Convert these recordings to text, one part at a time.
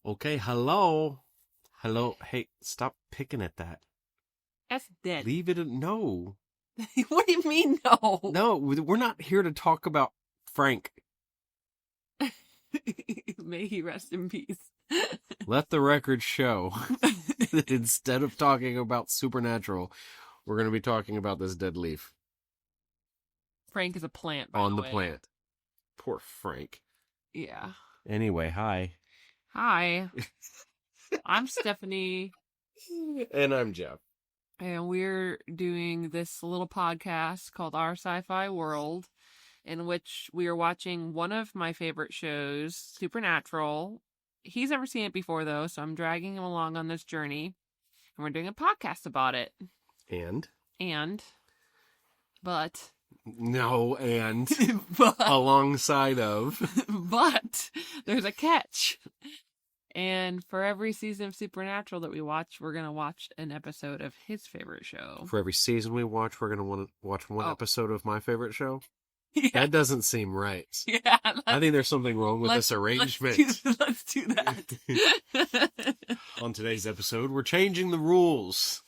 Okay, hello. Hello. Hey, stop picking at that. That's dead. Leave it. No. What do you mean, no? No, we're not here to talk about Frank. May he rest in peace. Let the record show that instead of talking about Supernatural, we're going to be talking about this dead leaf. Frank is a plant, by on the the way. plant. Poor Frank. Yeah. Anyway, hi. Hi. I'm Stephanie. And I'm Jeff. And we're doing this little podcast called Our Sci-Fi World, in which we are watching one of my favorite shows, Supernatural. He's never seen it before, though, so I'm dragging him along on this journey. And we're doing a podcast about it. But alongside of. But there's a catch. And for every season of Supernatural that we watch, we're going to watch an episode of his favorite show. For every season we watch, we're going to want to watch one episode of my favorite show? Yeah. That doesn't seem right. Yeah. I think the's something wrong with this arrangement. Let's do that. On today's episode, we're changing the rules.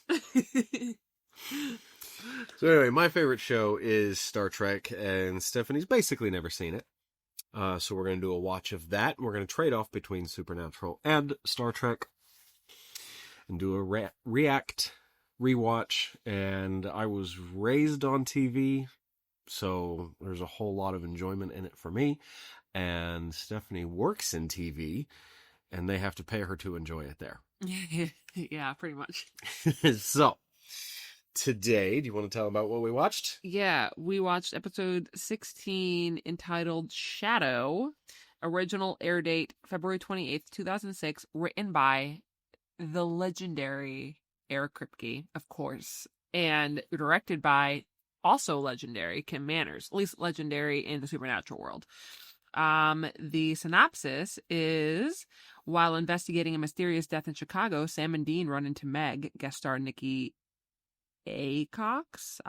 So anyway, my favorite show is Star Trek, and Stephanie's basically never seen it. So we're going to do a watch of that. We're going to trade off between Supernatural and Star Trek and do a rewatch. And I was raised on TV, so there's a whole lot of enjoyment in it for me. And Stephanie works in TV, and they have to pay her to enjoy it there. Yeah, pretty much. So, today, do you want to tell about what we watched? Yeah, we watched episode 16 entitled Shadow. Original air date February 28th, 2006. Written by the legendary Eric Kripke, of course. And directed by also legendary Kim Manners. At least legendary in the Supernatural world. The synopsis is, while investigating a mysterious death in Chicago, Sam and Dean run into Meg, guest star Nikki Icox,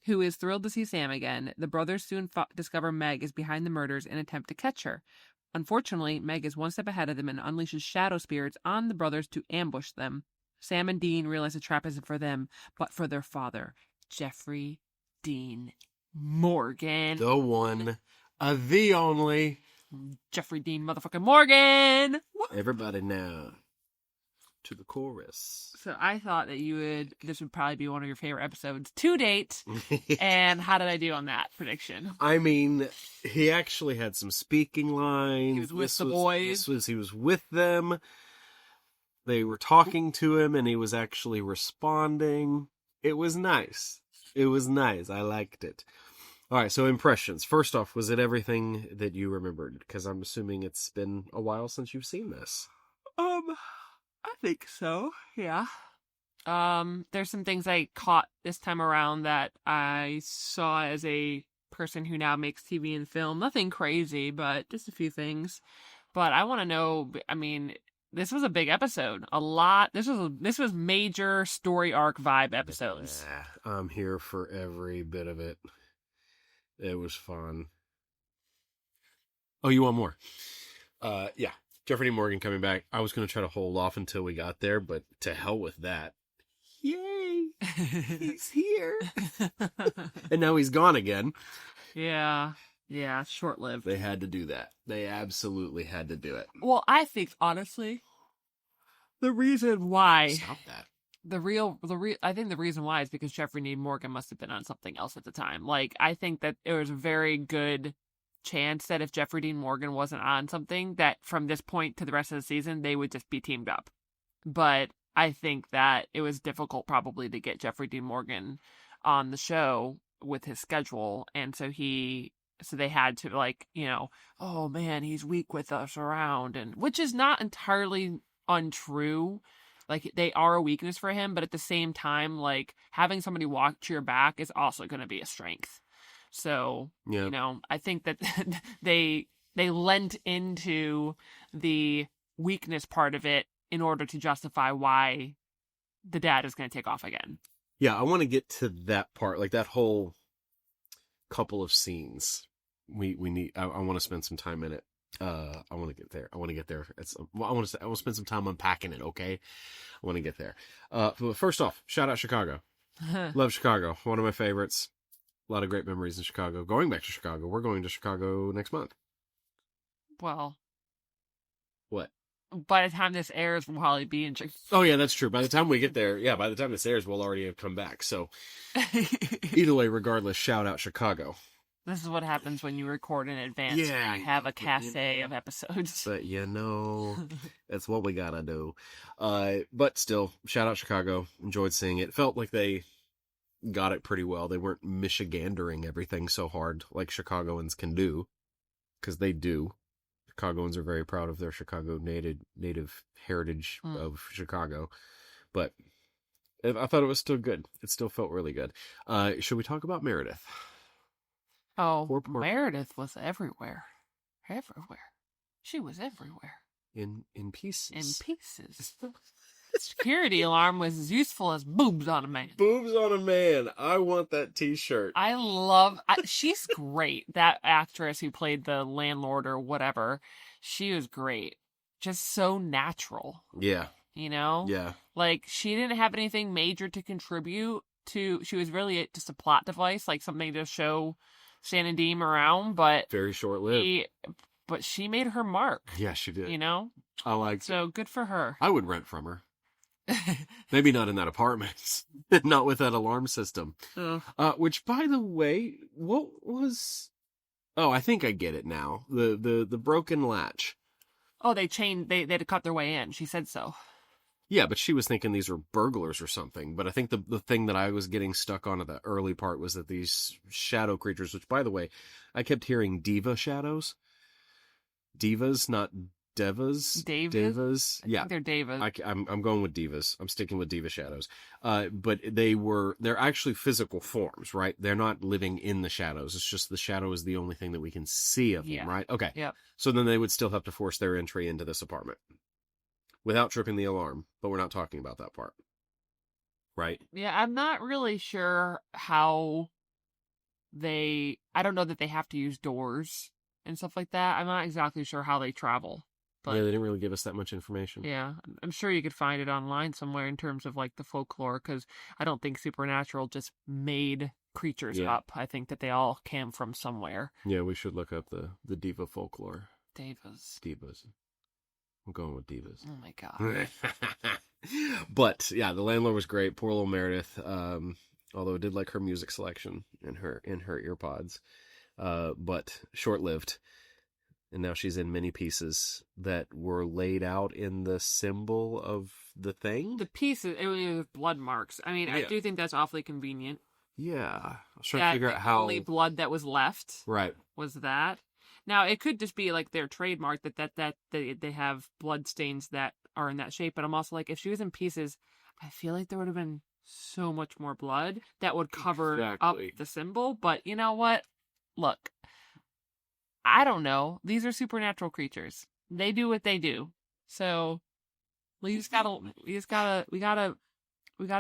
who is thrilled to see Sam again. The brothers soon discover Meg is behind the murders and attempt to catch her. Unfortunately, Meg is one step ahead of them and unleashes shadow spirits on the brothers to ambush them. Sam and Dean realize the trap isn't for them, but for their father, Jeffrey Dean Morgan. The one, the only. Jeffrey Dean motherfucking Morgan! Everybody now. To the chorus. So I thought that this would probably be one of your favorite episodes to date. And how did I do on that prediction? I mean, he actually had some speaking lines. He was with the boys. He was with them. They were talking to him and he was actually responding. It was nice. I liked it. All right, so impressions. First off, was it everything that you remembered? Because I'm assuming it's been a while since you've seen this. I think so, yeah. There's some things I caught this time around that I saw as a person who now makes TV and film. Nothing crazy, but just a few things. But I want to know, I mean, this was a big episode. A lot. This was major story arc vibe episodes. Yeah, I'm here for every bit of it. It was fun. Oh, you want more? Yeah. Jeffrey Dean Morgan coming back. I was going to try to hold off until we got there, but to hell with that. Yay! He's here! And now he's gone again. Yeah, short-lived. They had to do that. They absolutely had to do it. Well, I think, honestly, the reason why... Stop that. I think the reason why is because Jeffrey Dean Morgan must have been on something else at the time. Like, I think that it was a very good chance that if Jeffrey Dean Morgan wasn't on something, that from this point to the rest of the season, they would just be teamed up. But I think that it was difficult probably to get Jeffrey Dean Morgan on the show with his schedule. And so they had to, like, oh man, he's weak with us around, and which is not entirely untrue. Like, they are a weakness for him, but at the same time, like, having somebody watch your back is also going to be a strength. So, I think that they lent into the weakness part of it in order to justify why the dad is going to take off again. Yeah, I want to get to that part, like that whole couple of scenes. I want to spend some time in it. I want to get there. I want to get there. I want to spend some time unpacking it. Okay, I want to get there. But first off, shout out Chicago. Love Chicago. One of my favorites. A lot of great memories in Chicago. Going back to Chicago. We're going to Chicago next month. Well, what? By the time this airs, we'll probably be in. Oh yeah, that's true. By the time we get there, by the time this airs, we'll already have come back. So either way, regardless, shout out Chicago. This is what happens when you record in advance. Yeah, you have a cache of episodes. But that's what we gotta do. But still, shout out Chicago. Enjoyed seeing it. Felt like they got it pretty well. They weren't Michigandering everything so hard like Chicagoans can do, because they do. Chicagoans are very proud of their Chicago native heritage of Chicago. But I thought it was still good. It still felt really good. Should we talk about Meredith? Oh, Meredith was everywhere. Everywhere. She was everywhere. In pieces. In pieces. Security alarm was as useful as boobs on a man. Boobs on a man. I want that t-shirt. She's great. That actress who played the landlord or whatever, she was great. Just so natural. Yeah. You know? Yeah. Like, she didn't have anything major to contribute to. She was really just a plot device, like something to show Shannon Dean around, but very short-lived. But she made her mark. Yeah, she did. You know? I liked it. So good for her. I would rent from her. Maybe not in that apartment. Not with that alarm system. Which, by the way, what was... Oh, I think I get it now. The broken latch. Oh, they had to cut their way in. She said so. Yeah, but she was thinking these were burglars or something. But I think the thing that I was getting stuck on at the early part was that these shadow creatures, which, by the way, I kept hearing diva shadows. Divas, not Daevas. Daevas? Yeah. They're Daevas. I'm going with divas. I'm sticking with diva shadows. But they're actually physical forms, right? They're not living in the shadows. It's just the shadow is the only thing that we can see of them, right? Okay. Yep. So then they would still have to force their entry into this apartment without tripping the alarm, but we're not talking about that part. Right? Yeah, I'm not really sure how I don't know that they have to use doors and stuff like that. I'm not exactly sure how they travel. But, yeah, they didn't really give us that much information. Yeah, I'm sure you could find it online somewhere in terms of like the folklore, because I don't think Supernatural just made creatures up. I think that they all came from somewhere. Yeah, we should look up the diva folklore. Divas. I'm going with divas. Oh my god. But yeah, the landlord was great. Poor little Meredith. Although I did like her music selection in her earpods. But short-lived. And now she's in many pieces that were laid out in the symbol of the thing. The pieces, it was blood marks. I mean, I do think that's awfully convenient. Yeah. I was trying to figure out how... The only blood that was left was that. Now, it could just be like their trademark that they have blood stains that are in that shape. But I'm also like, if she was in pieces, I feel like there would have been so much more blood that would cover up the symbol. But you know what? Look. I don't know. These are supernatural creatures. They do what they do. So we gotta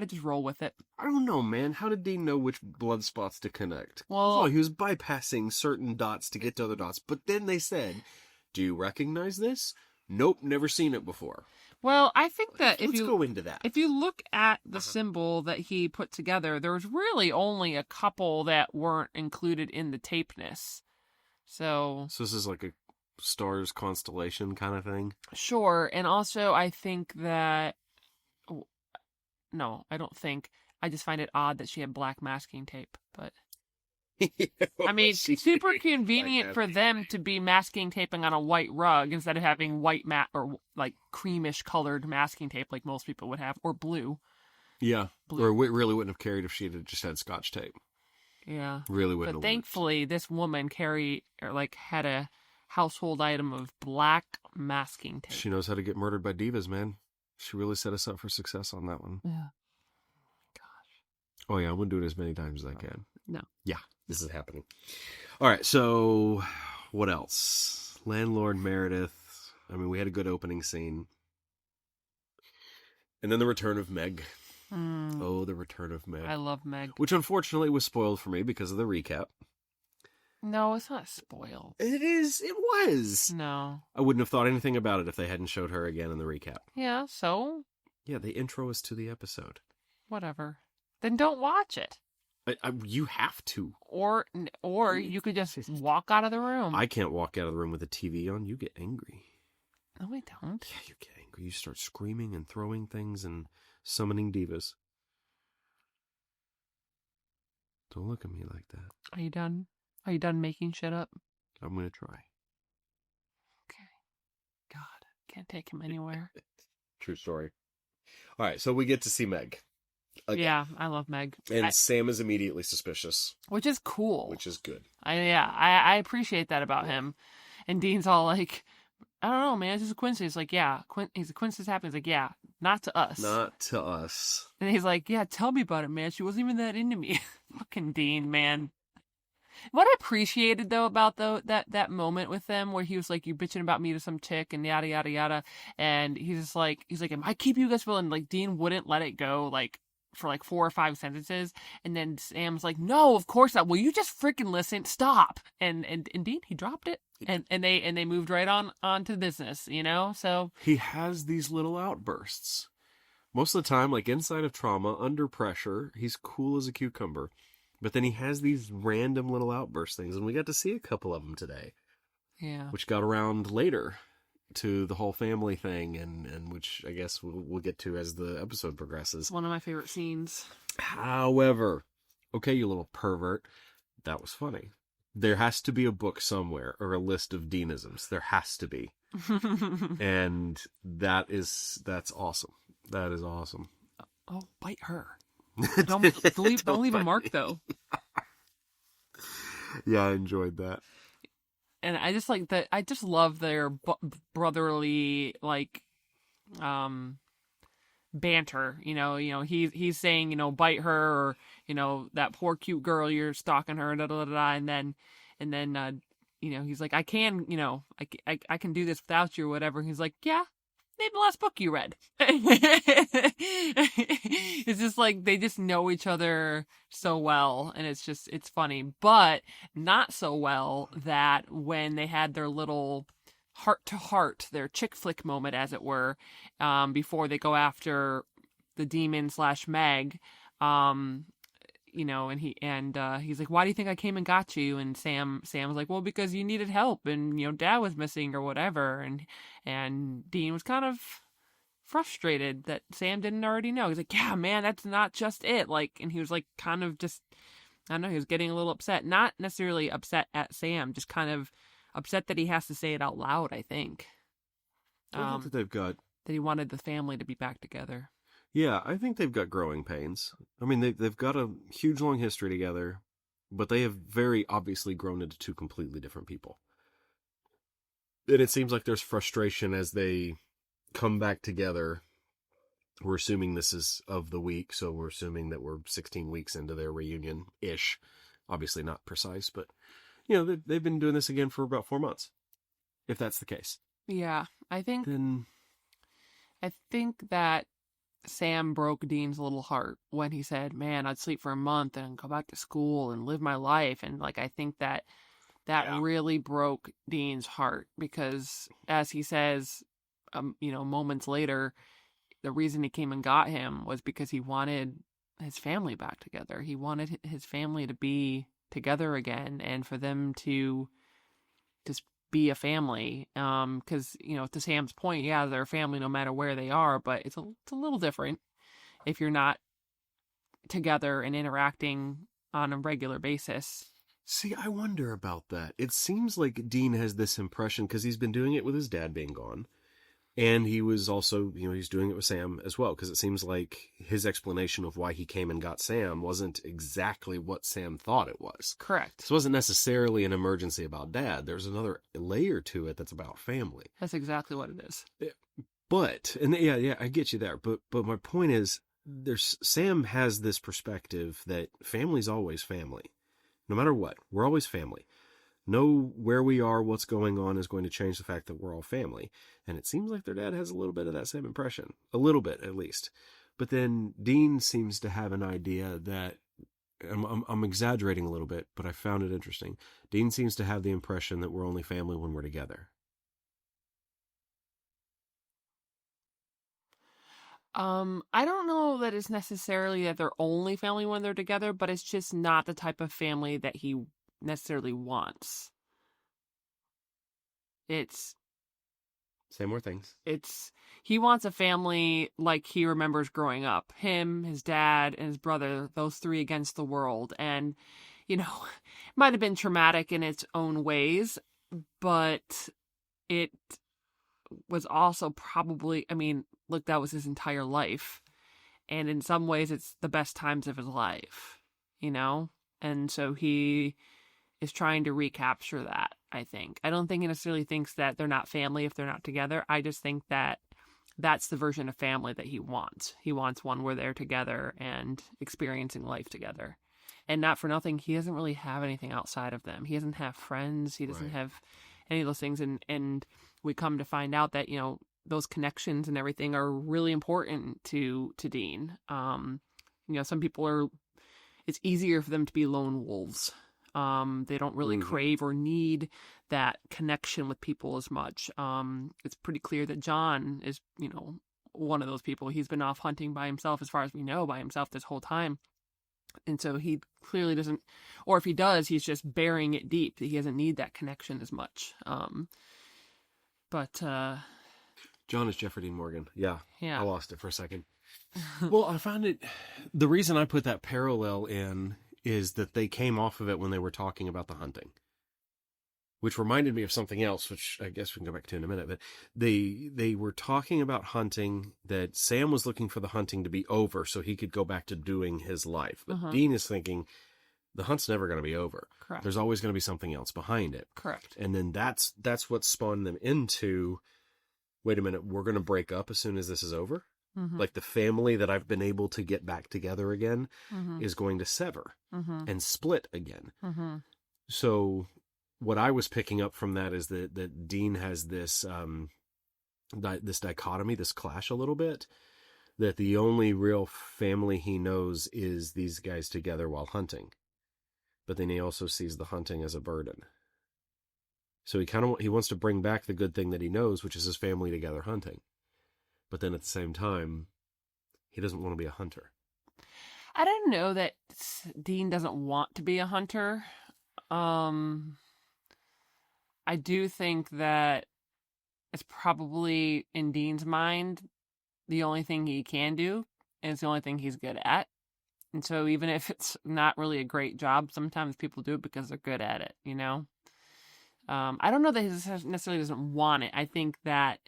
just roll with it. I don't know, man. How did Dean know which blood spots to connect? Well, he was bypassing certain dots to get to other dots. But then they said, "Do you recognize this?" Nope, never seen it before. Well, I think that let's go into that. If you look at the symbol that he put together, there was really only a couple that weren't included in the tapeness. So this is like a stars constellation kind of thing? Sure. And also I think that... No, I don't think. I just find it odd that she had black masking tape. But I mean, super convenient for them to be masking taping on a white rug instead of having white or like creamish colored masking tape like most people would have, or blue. Yeah. Blue. Or we really wouldn't have carried if she had just had Scotch tape. Yeah. Really wouldn't. But thankfully, this woman had a household item of black masking tape. She knows how to get murdered by divas, man. She really set us up for success on that one. Yeah. Gosh. Oh yeah, I'm gonna do it as many times as I can. No. Yeah, this is happening. All right, so what else? Landlord Meredith. I mean, we had a good opening scene. And then the return of Meg. Oh, the return of Meg. I love Meg. Which unfortunately was spoiled for me because of the recap. No, it's not spoiled. It is. It was. No. I wouldn't have thought anything about it if they hadn't showed her again in the recap. Yeah, so? Yeah, the intro is to the episode. Whatever. Then don't watch it. You have to. Or you could just walk out of the room. I can't walk out of the room with the TV on. You get angry. No, I don't. Yeah, you get angry. You start screaming and throwing things and summoning divas. Don't look at me like that. Are you done? Are you done making shit up? I'm going to try. Okay. God, can't take him anywhere. True story. All right, so we get to see Meg. Again. Yeah, I love Meg. And Sam is immediately suspicious. Which is cool. Which is good. I appreciate that about him. And Dean's all like, I don't know, man, it's just a coincidence. He's like, yeah, he's a coincidence happened. He's like, yeah, not to us. Not to us. And he's like, yeah, tell me about it, man. She wasn't even that into me. Fucking Dean, man. What I appreciated though about that moment with them where he was like, you bitching about me to some chick and yada yada yada, and he's like, am I keeping you guys feeling? Like Dean wouldn't let it go like for like 4 or 5 sentences, and then Sam's like, no, of course not. Will you just freaking listen? Stop. And Dean, he dropped it, and they moved right on to business, you know. So he has these little outbursts. Most of the time, like inside of trauma, under pressure, he's cool as a cucumber. But then he has these random little outburst things, and we got to see a couple of them today. Yeah. Which got around later to the whole family thing, and which I guess we'll get to as the episode progresses. One of my favorite scenes. However, okay, you little pervert, that was funny. There has to be a book somewhere, or a list of Deanisms. There has to be. And that's awesome. That is awesome. Oh, bite her. Don't leave a mark though. Yeah, I enjoyed that. And I just like that. I just love their brotherly like banter. You know, he's saying, you know, bite her, or you know, that poor cute girl, you're stalking her, da da da da, and then you know, he's like, I can, you know, I can do this without you or whatever. He's like, yeah. Name the last book you read. It's just like they just know each other so well, and it's funny, but not so well that when they had their little heart to heart, their chick flick moment, as it were, before they go after the demon / Meg, you know, and he's like, why do you think I came and got you? And Sam's like, well, because you needed help, and you know, Dad was missing or whatever, and Dean was kind of frustrated that Sam didn't already know. He's like, yeah, man, that's not just it. Like, and he was like, kind of just, I don't know, he was getting a little upset, not necessarily upset at Sam, just kind of upset that he has to say it out loud. I think. I think that they've got that he wanted the family to be back together. Yeah, I think they've got growing pains. I mean, they've got a huge, long history together, but they have very obviously grown into two completely different people. And it seems like there's frustration as they come back together. We're assuming this is of the week, so we're assuming that we're 16 weeks into their reunion-ish. Obviously not precise, but, you know, they've been doing this again for about 4 months, if that's the case. Yeah, I think that Sam broke Dean's little heart when he said, man, I'd sleep for a month and go back to school and live my life. And like, I think that really broke Dean's heart, because as he says, you know, moments later, the reason he came and got him was because he wanted his family back together. He wanted his family to be together again, and for them to just be a family, because you know, to Sam's point, yeah, they're a family no matter where they are, but it's a little different if you're not together and interacting on a regular basis. See, I wonder about that. It seems like Dean has this impression, because he's been doing it with his dad being gone, and he was also, you know, he's doing it with Sam as well, because it seems like his explanation of why he came and got Sam wasn't exactly what Sam thought it was. Correct. This wasn't necessarily an emergency about Dad. There's another layer to it that's about family. That's exactly what it is. But, and yeah, I get you there. But my point is, Sam has this perspective that family's always family. No matter what, we're always family. Know where we are, what's going on is going to change the fact that we're all family. And it seems like their dad has a little bit of that same impression. A little bit, at least. But then Dean seems to have an idea that I'm exaggerating a little bit, but I found it interesting. Dean seems to have the impression that we're only family when we're together. I don't know that it's necessarily that they're only family when they're together, but it's just not the type of family that he necessarily wants. It's Say more things. He wants a family like he remembers growing up. Him, his dad, and his brother, those three against the world. And, it might have been traumatic in its own ways, but it was also probably, look, that was his entire life. And in some ways, it's the best times of his life, And so he is trying to recapture that, I think. I don't think he necessarily thinks that they're not family if they're not together. I just think that that's the version of family that he wants. He wants one where they're together and experiencing life together. And not for nothing, he doesn't really have anything outside of them. He doesn't have friends. He doesn't have any of those things. And we come to find out that, those connections and everything are really important to Dean. Some people it's easier for them to be lone wolves. They don't really crave or need that connection with people as much. It's pretty clear that John is, one of those people. He's been off hunting by himself, as far as we know, by himself this whole time. And so he clearly doesn't, or if he does, he's just burying it deep. He doesn't need that connection as much. John is Jeffrey Dean Morgan. Yeah. I lost it for a second. Well, I found it, the reason I put that parallel in is that they came off of it when they were talking about the hunting, which reminded me of something else, which I guess we can go back to in a minute. But they were talking about hunting, that Sam was looking for the hunting to be over so he could go back to doing his life. But Dean is thinking the hunt's never going to be over. Correct. There's always going to be something else behind it. Correct. And then that's what spawned them into, wait a minute, we're going to break up as soon as this is over? Like the family that I've been able to get back together again is going to sever and split again. So what I was picking up from that is that Dean has this this dichotomy, this clash a little bit, that the only real family he knows is these guys together while hunting. But then he also sees the hunting as a burden. So he wants to bring back the good thing that he knows, which is his family together hunting. But then at the same time, he doesn't want to be a hunter. I don't know that Dean doesn't want to be a hunter. I do think that it's probably, in Dean's mind, the only thing he can do, and it's the only thing he's good at. And so even if it's not really a great job, sometimes people do it because they're good at it, I don't know that he necessarily doesn't want it. I think that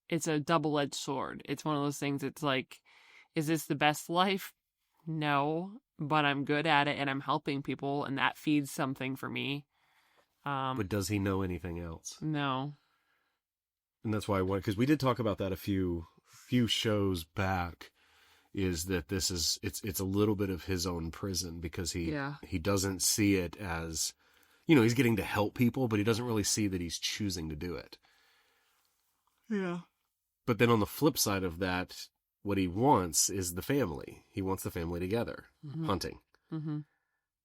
it's a double-edged sword. It's one of those things, it's like, is this the best life? No, but I'm good at it and I'm helping people and that feeds something for me. But does he know anything else? No. And that's why I want, because we did talk about that a few shows back, is that it's a little bit of his own prison, because he doesn't see it as, he's getting to help people, but he doesn't really see that he's choosing to do it. Yeah. But then on the flip side of that, what he wants is the family. He wants the family together, hunting. And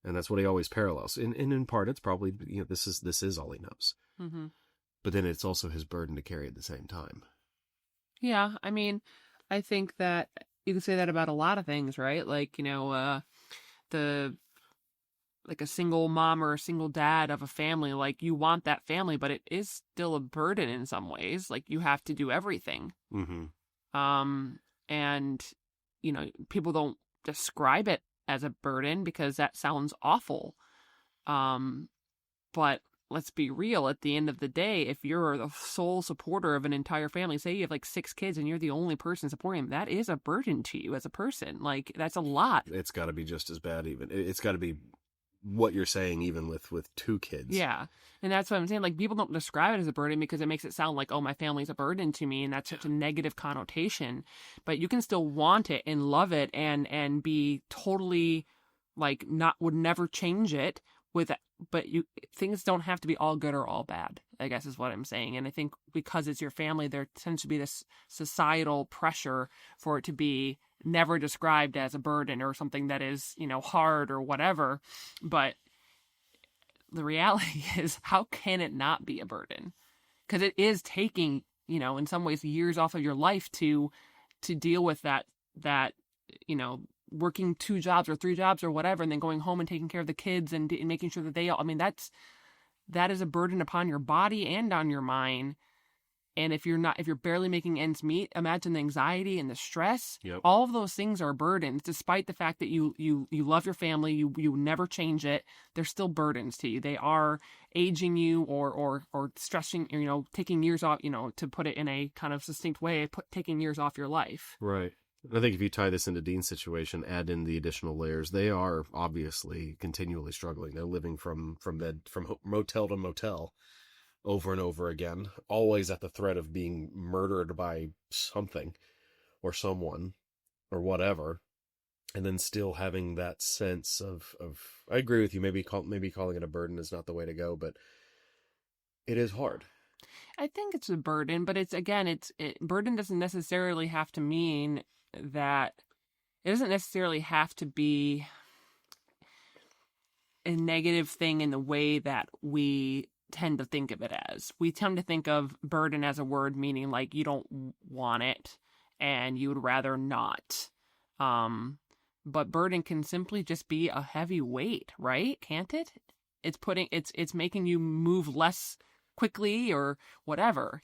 that's what he always parallels. And in part, it's probably, this is all he knows. But then it's also his burden to carry at the same time. Yeah, I think that you can say that about a lot of things, right? Like, like a single mom or a single dad of a family, like you want that family, but it is still a burden in some ways. Like you have to do everything. And, people don't describe it as a burden because that sounds awful. But let's be real. At the end of the day, if you're the sole supporter of an entire family, say you have like 6 kids and you're the only person supporting them, that is a burden to you as a person. Like that's a lot. It's got to be just as bad even. It's got to be what you're saying even with 2 kids. Yeah. And that's what I'm saying. Like people don't describe it as a burden because it makes it sound like, oh, my family's a burden to me. And that's such a negative connotation. But you can still want it and love it and be totally like would never change it, but things don't have to be all good or all bad, I guess is what I'm saying. And I think because it's your family, there tends to be this societal pressure for it to be never described as a burden or something that is, hard or whatever. But the reality is, how can it not be a burden? Because it is taking, in some ways, years off of your life to deal with that, working 2 jobs or 3 jobs or whatever, and then going home and taking care of the kids and making sure that that is a burden upon your body and on your mind. And if you're barely making ends meet, imagine the anxiety and the stress. Yep. All of those things are burdens, despite the fact that you love your family, you never change it. They're still burdens to you. They are aging you or stressing, taking years off, to put it in a kind of succinct way, taking years off your life. Right. I think if you tie this into Dean's situation, add in the additional layers, they are obviously continually struggling. They're living from motel to motel over and over again, always at the threat of being murdered by something or someone or whatever, and then still having that sense of I agree with you, maybe calling it a burden is not the way to go, but it is hard. I think it's a burden, but burden doesn't necessarily have to mean that. It doesn't necessarily have to be a negative thing in the way that we tend to think of it as. We tend to think of burden as a word meaning like you don't want it and you would rather not. But burden can simply just be a heavy weight, right? Can't it? It's making you move less quickly or whatever,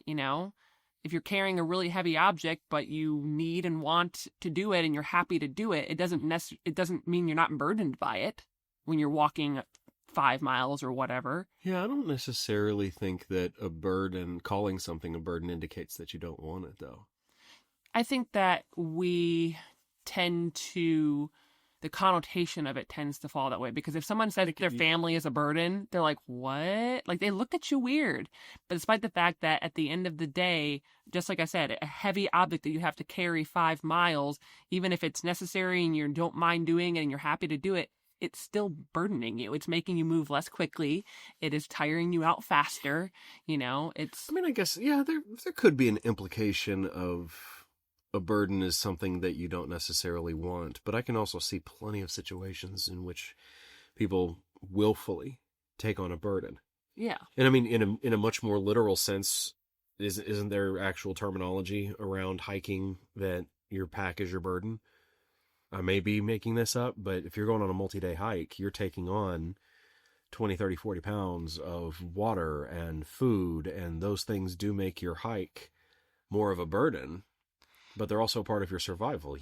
If you're carrying a really heavy object, but you need and want to do it and you're happy to do it, it doesn't mean you're not burdened by it when you're walking 5 miles or whatever. Yeah, I don't necessarily think that calling something a burden indicates that you don't want it, though. I think that we tend to, the connotation of it tends to fall that way, because if someone says their family is a burden, they're like, what? Like, they look at you weird. But despite the fact that at the end of the day, just like I said, a heavy object that you have to carry 5 miles, even if it's necessary and you don't mind doing it and you're happy to do it, it's still burdening you. It's making you move less quickly. It is tiring you out faster. I guess, yeah, there could be an implication of a burden is something that you don't necessarily want, but I can also see plenty of situations in which people willfully take on a burden. Yeah. And I mean, in a much more literal sense, isn't there actual terminology around hiking that your pack is your burden? I may be making this up, but if you're going on a multi-day hike, you're taking on 20, 30, 40 pounds of water and food, and those things do make your hike more of a burden, but they're also part of your survival,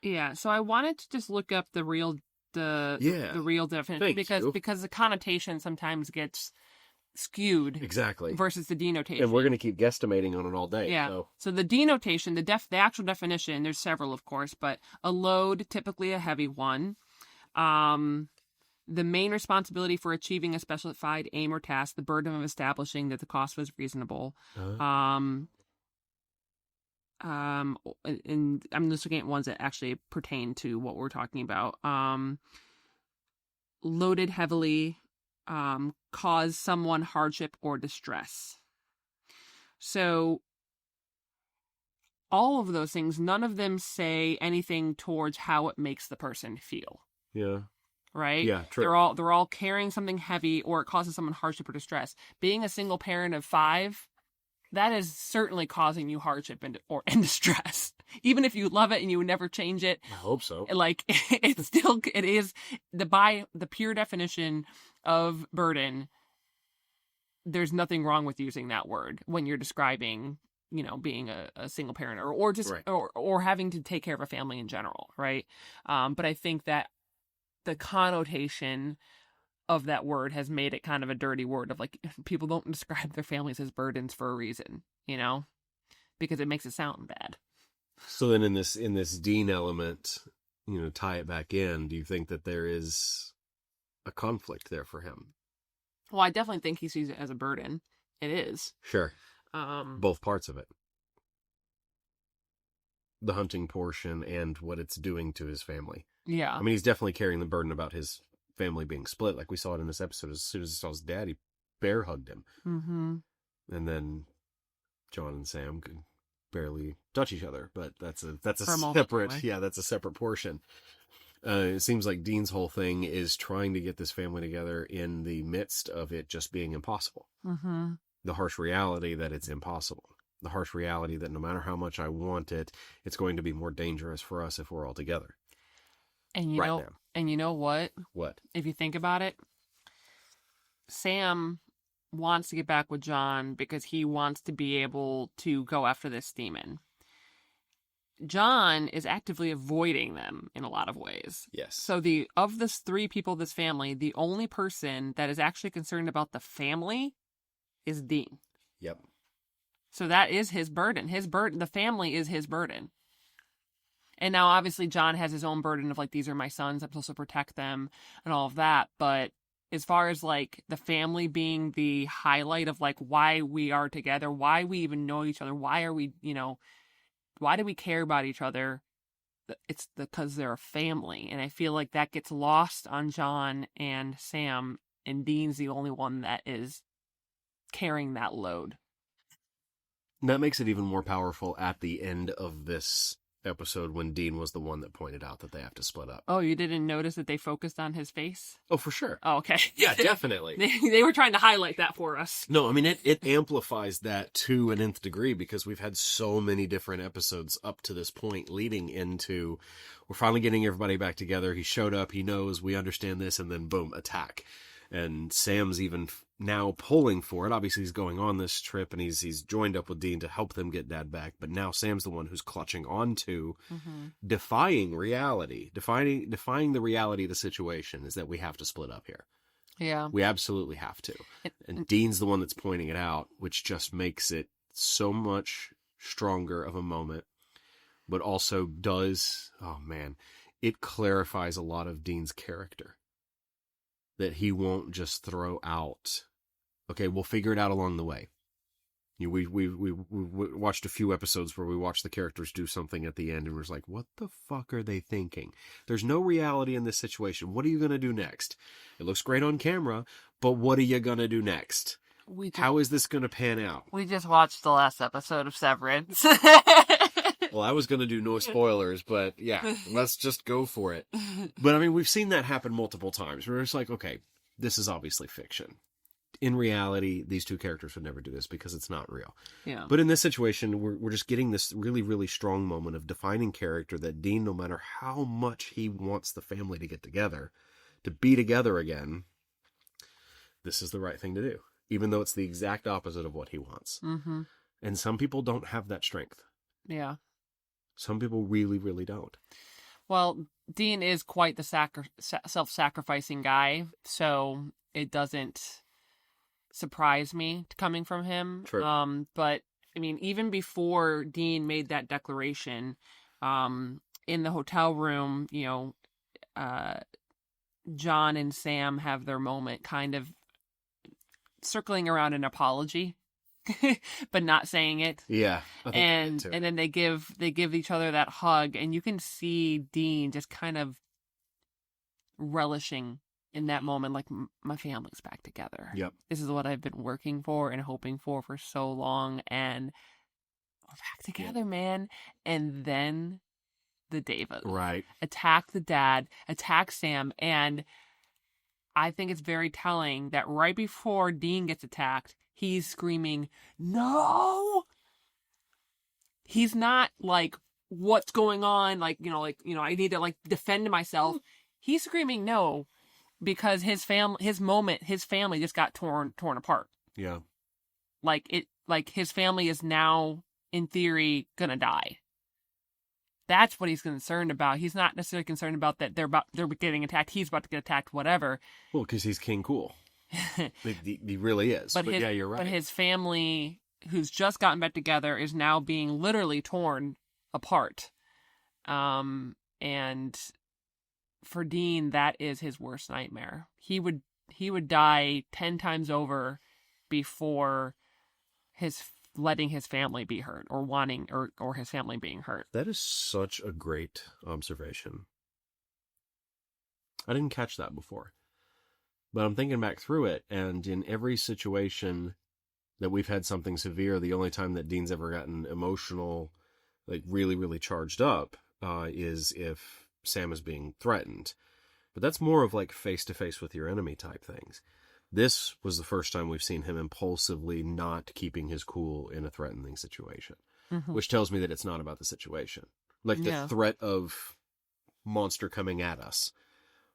Yeah, so I wanted to just look up the real definition because the connotation sometimes gets skewed. Exactly. Versus the denotation. And we're going to keep guesstimating on it all day. Yeah. So the denotation, the actual definition, there's several, of course, but a load, typically a heavy one. The main responsibility for achieving a specified aim or task, the burden of establishing that the cost was reasonable. And I'm just looking at ones that actually pertain to what we're talking about. Loaded heavily, cause someone hardship or distress. So all of those things, none of them say anything towards how it makes the person feel. Yeah. Right? Yeah, true. They're all carrying something heavy, or it causes someone hardship or distress. Being a single parent of 5, that is certainly causing you hardship and distress. Even if you love it and you would never change it. I hope so. Like, it is by the pure definition of burden. There's nothing wrong with using that word when you're describing, being a single parent or just, right. or having to take care of a family in general. Right. But I think that the connotation of that word has made it kind of a dirty word of like, people don't describe their families as burdens for a reason, because it makes it sound bad. So then in this Dean element, tie it back in, do you think that there is a conflict there for him? Well, I definitely think he sees it as a burden. It is. Sure. Both parts of it. The hunting portion and what it's doing to his family. Yeah. I mean, he's definitely carrying the burden about his family being split. Like we saw it in this episode. As soon as he saw his dad, he bear hugged him. Mm-hmm. And then John and Sam could barely touch each other, but that's a moment, anyway. that's a separate portion. It seems like Dean's whole thing is trying to get this family together in the midst of it just being impossible. Mm-hmm. The harsh reality that it's impossible. The harsh reality that no matter how much I want it, it's going to be more dangerous for us if we're all together. And you know what? What? If you think about it, Sam wants to get back with John because he wants to be able to go after this demon. John is actively avoiding them in a lot of ways. Yes. So of this 3 people, this family, the only person that is actually concerned about the family is Dean. Yep. So that is his burden. The family is his burden. And now obviously John has his own burden of like, these are my sons, I'm supposed to protect them and all of that. But as far as like the family being the highlight of like why we are together, why we even know each other, why are we, why do we care about each other? It's because they're a family. And I feel like that gets lost on John and Sam, and Dean's the only one that is carrying that load. That makes it even more powerful at the end of this episode when Dean was the one that pointed out that they have to split up. Oh, you didn't notice that they focused on his face? Oh, for sure. Oh, okay. Yeah, definitely. They were trying to highlight that for us. No, I mean, it amplifies that to an nth degree because we've had so many different episodes up to this point leading into we're finally getting everybody back together. He showed up, he knows, we understand this, and then boom, attack. And Sam's even now pulling for it. Obviously, he's going on this trip, and he's joined up with Dean to help them get Dad back. But now Sam's the one who's clutching onto defying reality, defying the reality of the situation is that we have to split up here. Yeah. We absolutely have to. And Dean's the one that's pointing it out, which just makes it so much stronger of a moment, but also does, oh man, it clarifies a lot of Dean's character. That he won't just throw out, okay, we'll figure it out along the way. We watched a few episodes where we watched the characters do something at the end and we're just like, what the fuck are they thinking? There's no reality in this situation. What are you going to do next? It looks great on camera, but what are you going to do next? How is this going to pan out? We just watched the last episode of Severance. Well, I was going to do no spoilers, but yeah, let's just go for it. But I mean, we've seen that happen multiple times where it's like, okay, this is obviously fiction. In reality, these 2 characters would never do this because it's not real. Yeah. But in this situation, we're just getting this really, really strong moment of defining character that Dean, no matter how much he wants the family to get together, to be together again, this is the right thing to do, even though it's the exact opposite of what he wants. Mm-hmm. And some people don't have that strength. Yeah. Some people really, really don't. Well, Dean is quite the self-sacrificing guy, so it doesn't surprise me coming from him. True. But, I mean, even before Dean made that declaration, in the hotel room, John and Sam have their moment kind of circling around an apology. But not saying it. Yeah. And then they give each other that hug, and you can see Dean just kind of relishing in that moment, like, my family's back together. Yep. This is what I've been working for and hoping for so long, and we're back together, man. And then the Daevas attack the dad, attack Sam, and I think it's very telling that right before Dean gets attacked, he's screaming, no! He's not like, what's going on? I need to defend myself. He's screaming no because his family just got torn apart. Yeah. His family is now, in theory, gonna die. That's what he's concerned about. He's not necessarily concerned about that they're getting attacked. He's about to get attacked, whatever. Well, because he's King Cool. He really is. But yeah, you're right. But his family, who's just gotten back together, is now being literally torn apart. And for Dean, that is his worst nightmare. He would die 10 times over before letting his family be hurt or wanting or his family being hurt. That is such a great observation. I didn't catch that before. But I'm thinking back through it, and in every situation that we've had something severe, the only time that Dean's ever gotten emotional, like really, really charged up, is if Sam is being threatened. But that's more of like face-to-face with your enemy type things. This was the first time we've seen him impulsively not keeping his cool in a threatening situation, which tells me that it's not about the situation. Like the threat of monster coming at us.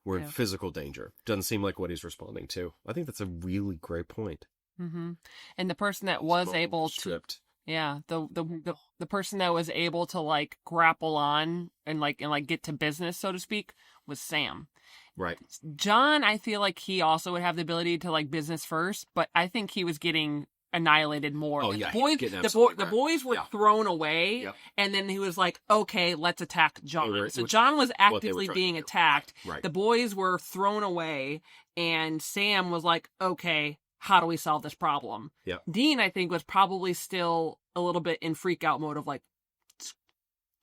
We're in physical danger. Doesn't seem like what he's responding to. I think that's a really great point. And the person that was able to, the person that was able to like grapple on and get to business, so to speak, was Sam. Right. John, I feel like he also would have the ability to like business first, but I think he was getting annihilated more. Oh yeah, the boys were thrown away, and then he was like, "Okay, let's attack John." So John was actively being attacked. Right. The boys were thrown away, and Sam was like, "Okay, how do we solve this problem?" Yeah. Dean, I think, was probably still a little bit in freak out mode of like,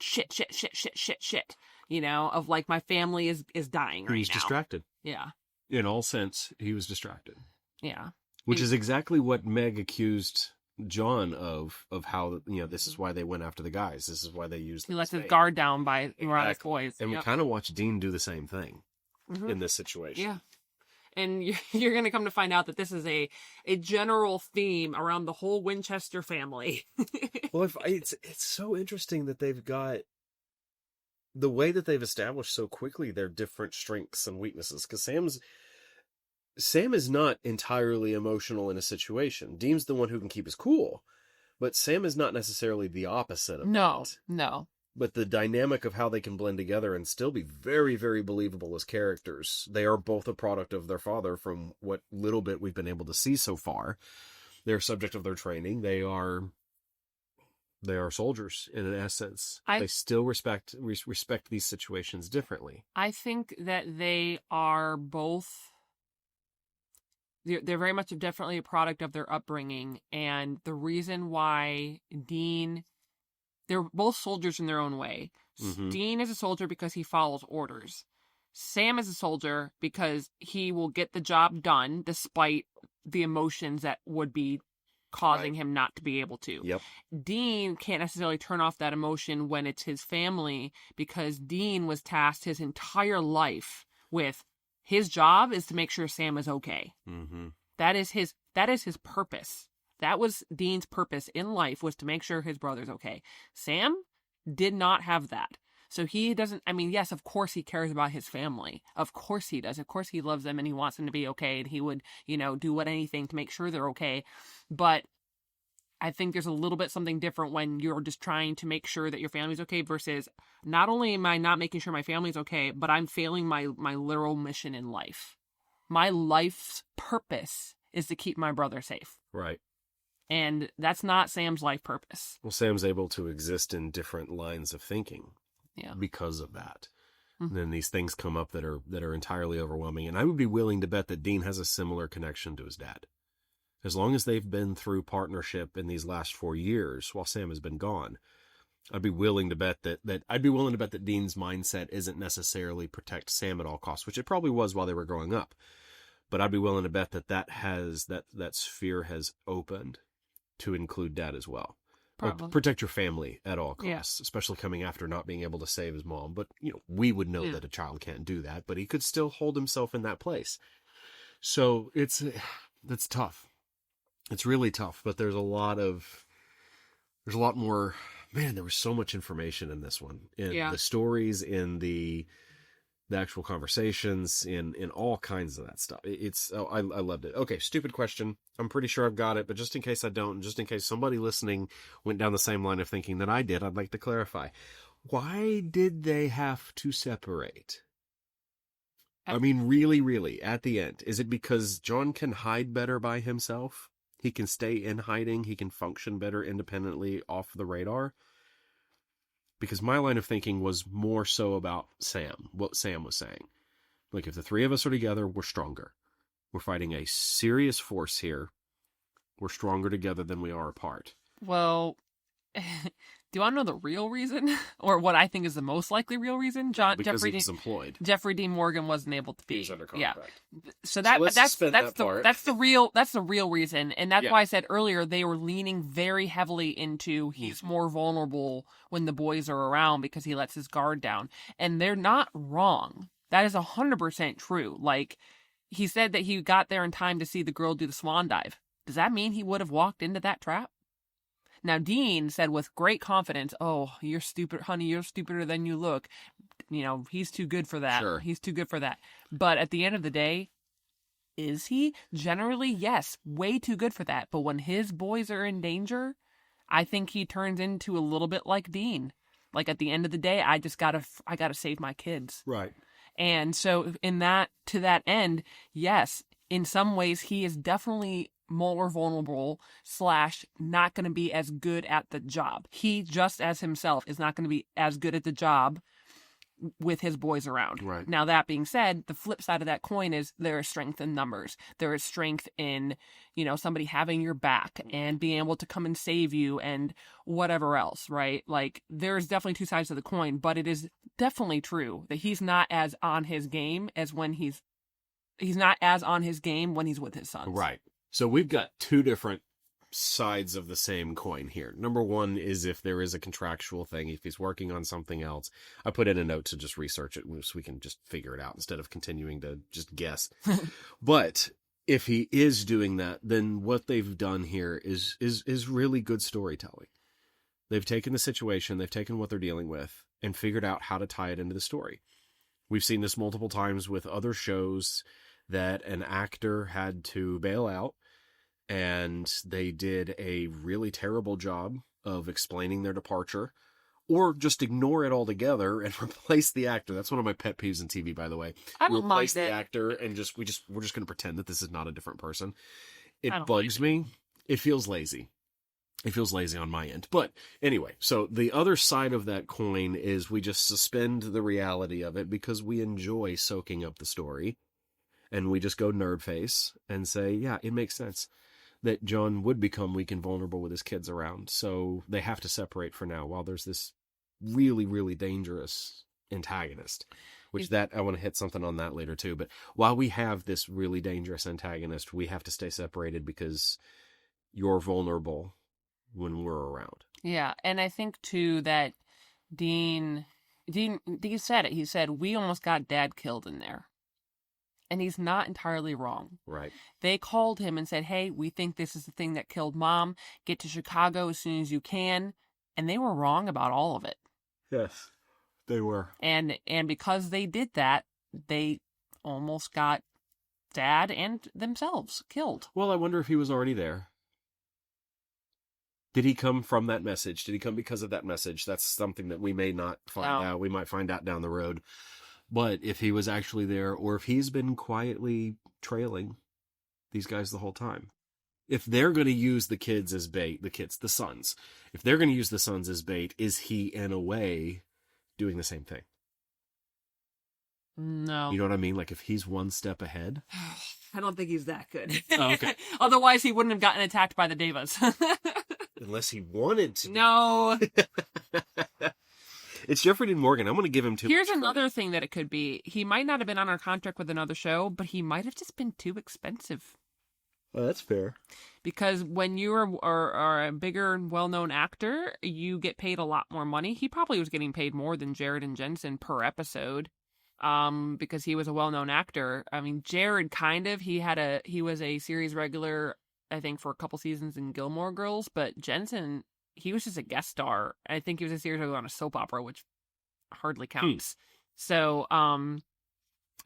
shit. You know, of like my family is dying right now. He's distracted. Yeah. In all sense, he was distracted. Yeah. Which is exactly what Meg accused John of how, this is why they went after the guys. This is why they used He let his guard down by Mariah's boys. And we kind of watch Dean do the same thing in this situation. Yeah. And you're going to come to find out that this is a general theme around the whole Winchester family. Well, it's so interesting that they've got the way that they've established so quickly their different strengths and weaknesses. Because Sam is not entirely emotional in a situation. Dean's the one who can keep his cool, but Sam is not necessarily the opposite of that. No. But the dynamic of how they can blend together and still be very, very believable as characters. They are both a product of their father from what little bit we've been able to see so far. They're a subject of their training. They are soldiers in essence. They still respect these situations differently. I think that they are both. They're very much definitely a product of their upbringing, and the reason why Dean. They're both soldiers in their own way. Dean is a soldier because he follows orders. Sam is a soldier because he will get the job done despite the emotions that would be causing him not to be able to. Yep. Dean can't necessarily turn off that emotion when it's his family because Dean was tasked his entire life with his job is to make sure Sam is okay. That is his purpose. That was Dean's purpose in life, was to make sure his brother's okay. Sam did not have that. So he doesn't, yes, of course he cares about his family. Of course he does. Of course he loves them and he wants them to be okay and he would, do anything to make sure they're okay. But I think there's a little bit something different when you're just trying to make sure that your family's okay versus not only am I not making sure my family's okay, but I'm failing my literal mission in life. My life's purpose is to keep my brother safe. Right. And that's not Sam's life purpose. Well, Sam's able to exist in different lines of thinking because of that. And then these things come up that are entirely overwhelming. And I would be willing to bet that Dean has a similar connection to his dad. As long as they've been through partnership in these last 4 years while Sam has been gone, I'd be willing to bet that Dean's mindset isn't necessarily protect Sam at all costs, which it probably was while they were growing up. But I'd be willing to bet that sphere has opened to include Dad as well. Protect your family at all costs, especially coming after not being able to save his mom. But, we would know that a child can't do that, but he could still hold himself in that place. So that's tough. It's really tough, but there's a lot more, man, there was so much information in this one. In the stories, in the actual conversations, in all kinds of that stuff. I loved it. Okay, stupid question. I'm pretty sure I've got it, but just in case I don't, and just in case somebody listening went down the same line of thinking that I did, I'd like to clarify. Why did they have to separate? Really, really, at the end. Is it because John can hide better by himself? He can stay in hiding. He can function better independently off the radar? Because my line of thinking was more so about Sam, what Sam was saying. Like, if the three of us are together, we're stronger. We're fighting a serious force here. We're stronger together than we are apart. Well, Do you want to know the real reason, or what I think is the most likely real reason? Because he was employed. Jeffrey Dean Morgan wasn't able to be. He was under contract. Yeah. So that's the real reason, and that's why I said earlier they were leaning very heavily into he's more vulnerable when the boys are around because he lets his guard down, and they're not wrong. That is 100% true. Like, he said that he got there in time to see the girl do the swan dive. Does that mean he would have walked into that trap? Now, Dean said with great confidence, "Oh, you're stupid, honey. You're stupider than you look. You know, he's too good for that. Sure. He's too good for that." But at the end of the day, is he? Generally, yes, way too good for that. But when his boys are in danger, I think he turns into a little bit like Dean. Like, at the end of the day, I gotta save my kids. Right. And so to that end, yes, in some ways he is definitely more vulnerable / not going to be as good at the job. He, just as himself, is not going to be as good at the job with his boys around. Right. Now, that being said, the flip side of that coin is there is strength in numbers. There is strength in, somebody having your back and being able to come and save you and whatever else, right? Like, there's definitely two sides of the coin, but it is definitely true that he's not as on his game as when he's not as on his game when he's with his sons. Right. So we've got two different sides of the same coin here. Number one is if there is a contractual thing, if he's working on something else. I put in a note to just research it so we can just figure it out instead of continuing to just guess. But if he is doing that, then what they've done here is really good storytelling. They've taken the situation, they've taken what they're dealing with, and figured out how to tie it into the story. We've seen this multiple times with other shows that an actor had to bail out, and they did a really terrible job of explaining their departure, or just ignore it altogether and replace the actor. That's one of my pet peeves in TV, by the way. I don't mind replace it. the actor and we're just going to pretend that this is not a different person. It don't bugs me. It feels lazy. It feels lazy on my end. But anyway, so the other side of that coin is we just suspend the reality of it because we enjoy soaking up the story. And we just go nerd face and say, yeah, it makes sense that John would become weak and vulnerable with his kids around. So they have to separate for now while there's this really, really dangerous antagonist, which I want to hit something on that later too. But while we have this really dangerous antagonist, we have to stay separated because you're vulnerable when we're around. Yeah. And I think too that Dean said it. He said, we almost got Dad killed in there. And he's not entirely wrong. Right. They called him and said, hey, we think this is the thing that killed Mom. Get to Chicago as soon as you can. And they were wrong about all of it. Yes, they were. And because they did that, they almost got Dad and themselves killed. Well, I wonder if he was already there. Did he come from that message? Did he come because of that message? That's something that we may not find out. We might find out down the road. But if he was actually there, or if he's been quietly trailing these guys the whole time. If they're going to use the kids as bait, the sons, if they're going to use the sons as bait, is he, in a way, doing the same thing? No. You know what I mean? Like, if he's one step ahead? I don't think he's that good. Oh, okay. Otherwise, he wouldn't have gotten attacked by the Daevas. Unless he wanted to. No. It's Jeffrey Dean Morgan. I'm going to give him Here's another thing that it could be. He might not have been on our contract with another show, but he might have just been too expensive. Oh, that's fair. Because when you are a bigger, well-known actor, you get paid a lot more money. He probably was getting paid more than Jared and Jensen per episode, because he was a well-known actor. I mean, Jared he was a series regular, I think, for a couple seasons in Gilmore Girls, but Jensen, he was just a guest star. I think he was a series regular on a soap opera, which hardly counts. So,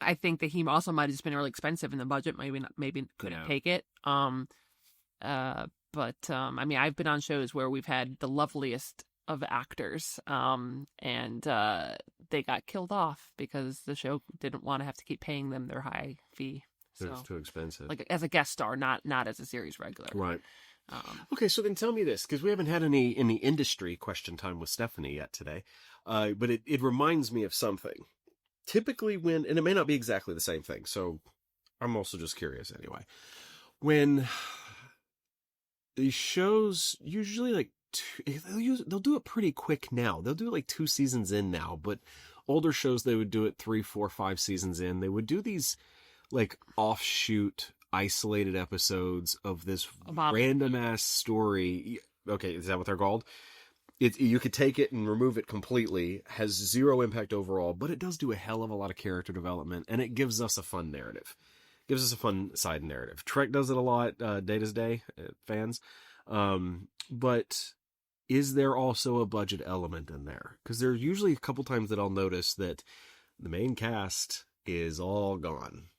I think that he also might have just been really expensive in the budget. Maybe couldn't take it. I mean, I've been on shows where we've had the loveliest of actors, and they got killed off because the show didn't want to have to keep paying them their high fee. So it's too expensive. Like as a guest star, not as a series regular. Right. Okay, so then tell me this, because we haven't had any industry question time with Stephanie yet today, but it reminds me of something. Typically and it may not be exactly the same thing, so I'm also just curious anyway. When these shows, usually like they'll do it pretty quick now. They'll do it like 2 seasons in now, but older shows, they would do it 3, 4, 5 seasons in. They would do these like offshoot isolated episodes of this random ass story. Okay, is that what they're called? You could take it and remove it completely, has zero impact overall, but it does do a hell of a lot of character development, and it gives us a fun narrative. Gives us a fun side narrative. Trek does it a lot, Data's Day, fans. But is there also a budget element in there? Because there's usually a couple times that I'll notice that the main cast is all gone.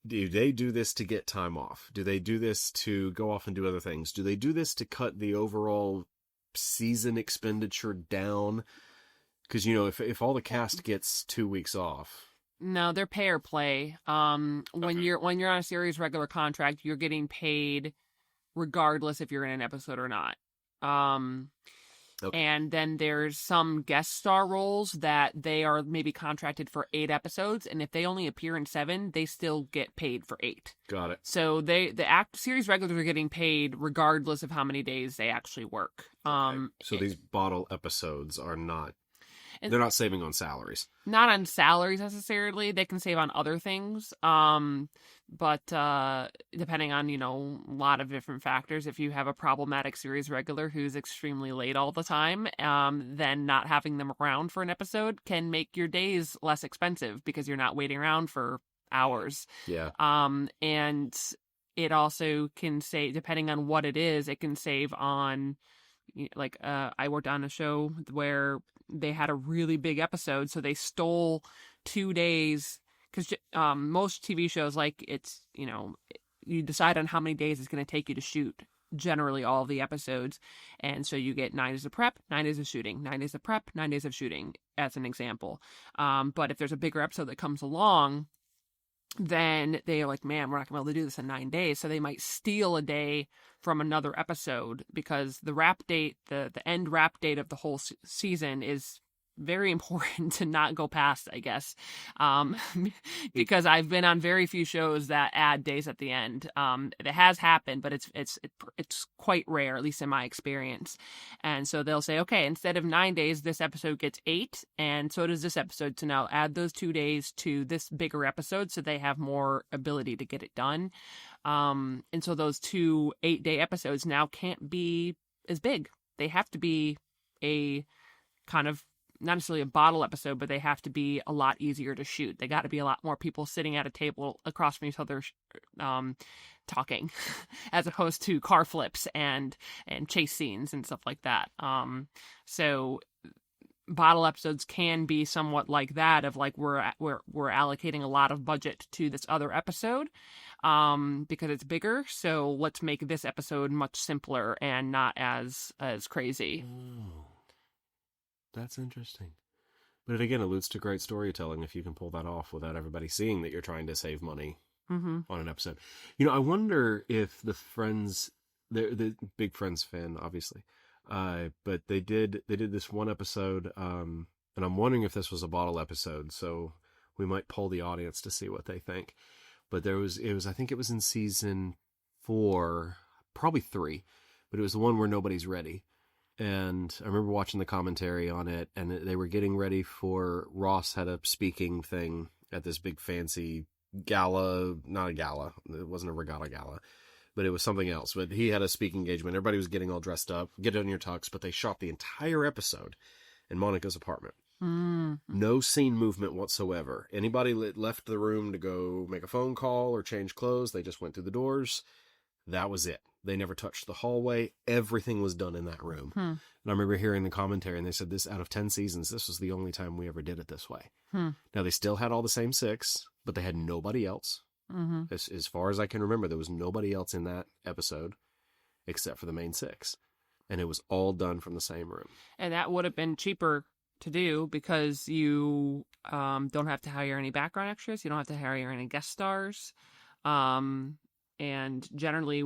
Do they do this to get time off? Do they do this to go off and do other things? Do they do this to cut the overall season expenditure down? Because, you know, if all the cast gets 2 weeks off... No, they're pay or play. When you're on a series regular contract, you're getting paid regardless if you're in an episode or not. And then there's some guest star roles that they are maybe contracted for 8 episodes, and if they only appear in 7, they still get paid for 8. Got it. So the series regulars are getting paid regardless of how many days they actually work. So these bottle episodes are not. They're not saving on salaries. Not on salaries necessarily. They can save on other things. But depending on, a lot of different factors, if you have a problematic series regular who's extremely late all the time, then not having them around for an episode can make your days less expensive because you're not waiting around for hours. Yeah. And it also can save, depending on what it is, it can save on, like, I worked on a show where they had a really big episode, so they stole 2 days, because most TV shows, like, it's, you decide on how many days it's going to take you to shoot, generally all of the episodes, and so you get 9 days of prep, 9 days of shooting, 9 days of prep, 9 days of shooting, as an example. But if there's a bigger episode that comes along, then they're like, man, we're not going to be able to do this in 9 days. So they might steal a day from another episode, because the wrap date, the end wrap date of the whole season is very important to not go past, I guess. Because I've been on very few shows that add days at the end. It has happened, but it's quite rare, at least in my experience. And so they'll say, okay, instead of 9 days, this episode gets 8, and so does this episode. So now add those 2 days to this bigger episode, so they have more ability to get it done. And so those 2 8-day episodes now can't be as big. They have to be a kind of, not necessarily a bottle episode, but they have to be a lot easier to shoot. They got to be a lot more people sitting at a table across from each other, talking, as opposed to car flips and chase scenes and stuff like that. So bottle episodes can be somewhat like that, of like, we're allocating a lot of budget to this other episode, because it's bigger. So let's make this episode much simpler and not as crazy. Oh. That's interesting. But it again alludes to great storytelling if you can pull that off without everybody seeing that you're trying to save money on an episode. I wonder if the Friends, the big Friends fan, obviously, but they did this one episode, and I'm wondering if this was a bottle episode, so we might poll the audience to see what they think. But I think it was in season 4, probably 3, but it was the one where nobody's ready. And I remember watching the commentary on it, and they were getting ready for, Ross had a speaking thing at this big fancy gala, not a gala, it wasn't a regatta gala, but it was something else. But he had a speaking engagement. Everybody was getting all dressed up, get on your tux, but they shot the entire episode in Monica's apartment. No scene movement whatsoever. Anybody left the room to go make a phone call or change clothes, they just went through the doors. That was it. They never touched the hallway. Everything was done in that room. And I remember hearing the commentary, and they said this, out of 10 seasons, this was the only time we ever did it this way. Now, they still had all the same 6, but they had nobody else. As far as I can remember, there was nobody else in that episode except for the main 6. And it was all done from the same room. And that would have been cheaper to do, because you don't have to hire any background extras. You don't have to hire any guest stars. And generally,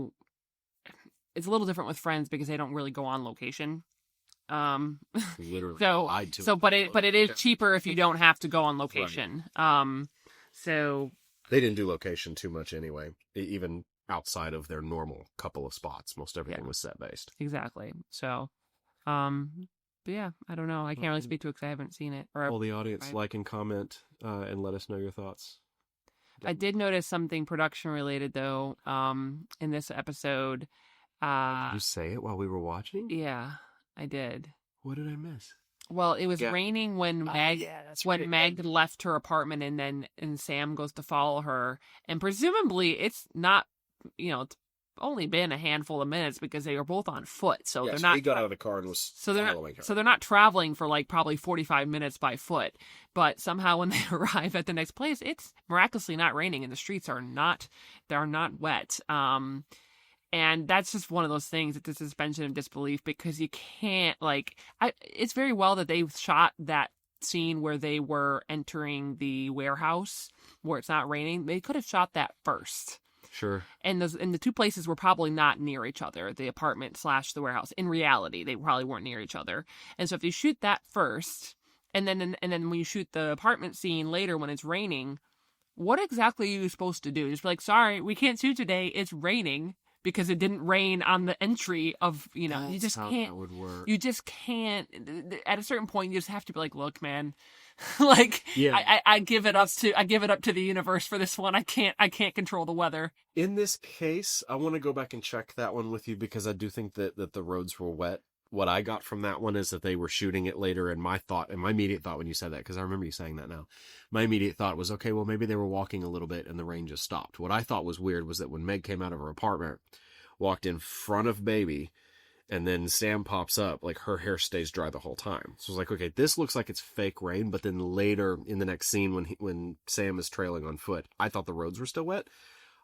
it's a little different with Friends because they don't really go on location. Literally. But it is cheaper if you don't have to go on location. Right. So they didn't do location too much anyway. Even outside of their normal couple of spots. Most everything was set based. Exactly. So, but yeah, I don't know. I can't really speak to it because I haven't seen it. All the audience, like and comment, and let us know your thoughts. I did notice something production related though. In this episode, did you say it while we were watching? Yeah, I did. What did I miss? Well, it was raining when Meg left her apartment, and Sam goes to follow her, and presumably it's not, it's only been a handful of minutes because they were both on foot, so they're not. He got out of the car and was following her. So they're not traveling for like probably 45 minutes by foot, but somehow when they arrive at the next place, it's miraculously not raining, and the streets are not wet. And that's just one of those things, it's a suspension of disbelief, because you can't, it's very well that they shot that scene where they were entering the warehouse where it's not raining. They could have shot that first. Sure. And the two places were probably not near each other, the apartment / the warehouse. In reality, they probably weren't near each other. And so if you shoot that first, and then when you shoot the apartment scene later when it's raining, what exactly are you supposed to do? Just be like, sorry, we can't shoot today, it's raining. Because it didn't rain on the entry of, you just can't. That would work. You just can't. At a certain point, you just have to be like, look, man, I give it up to the universe for this one. I can't control the weather. In this case, I want to go back and check that one with you, because I do think that the roads were wet. What I got from that one is that they were shooting it later, and my immediate thought when you said that, because I remember you saying that now, my immediate thought was, okay, well, maybe they were walking a little bit and the rain just stopped. What I thought was weird was that when Meg came out of her apartment, walked in front of Baby, and then Sam pops up, like, her hair stays dry the whole time. So I was like, okay, this looks like it's fake rain, but then later in the next scene when Sam is trailing on foot, I thought the roads were still wet.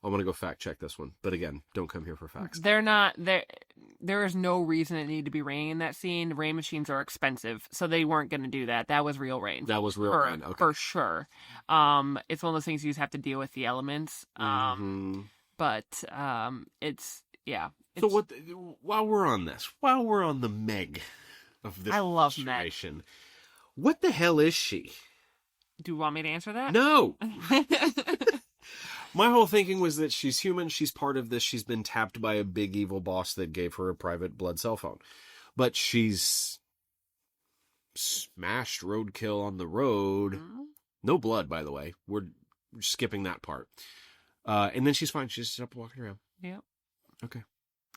I want to go fact check this one. But again, don't come here for facts. They're not there. There is no reason it needed to be raining in that scene. Rain machines are expensive, so they weren't going to do that. That was real rain. That was real rain. Okay. For sure. It's one of those things you just have to deal with the elements. But it's yeah. So while we're on the Meg of this, I love situation, Meg. What the hell is she? Do you want me to answer that? No. My whole thinking was that she's human, she's part of this, she's been tapped by a big evil boss that gave her a private blood cell phone. But she's smashed roadkill on the road. Mm-hmm. No blood, by the way. We're skipping that part. And then she's fine. She's just up walking around. Yeah. Okay.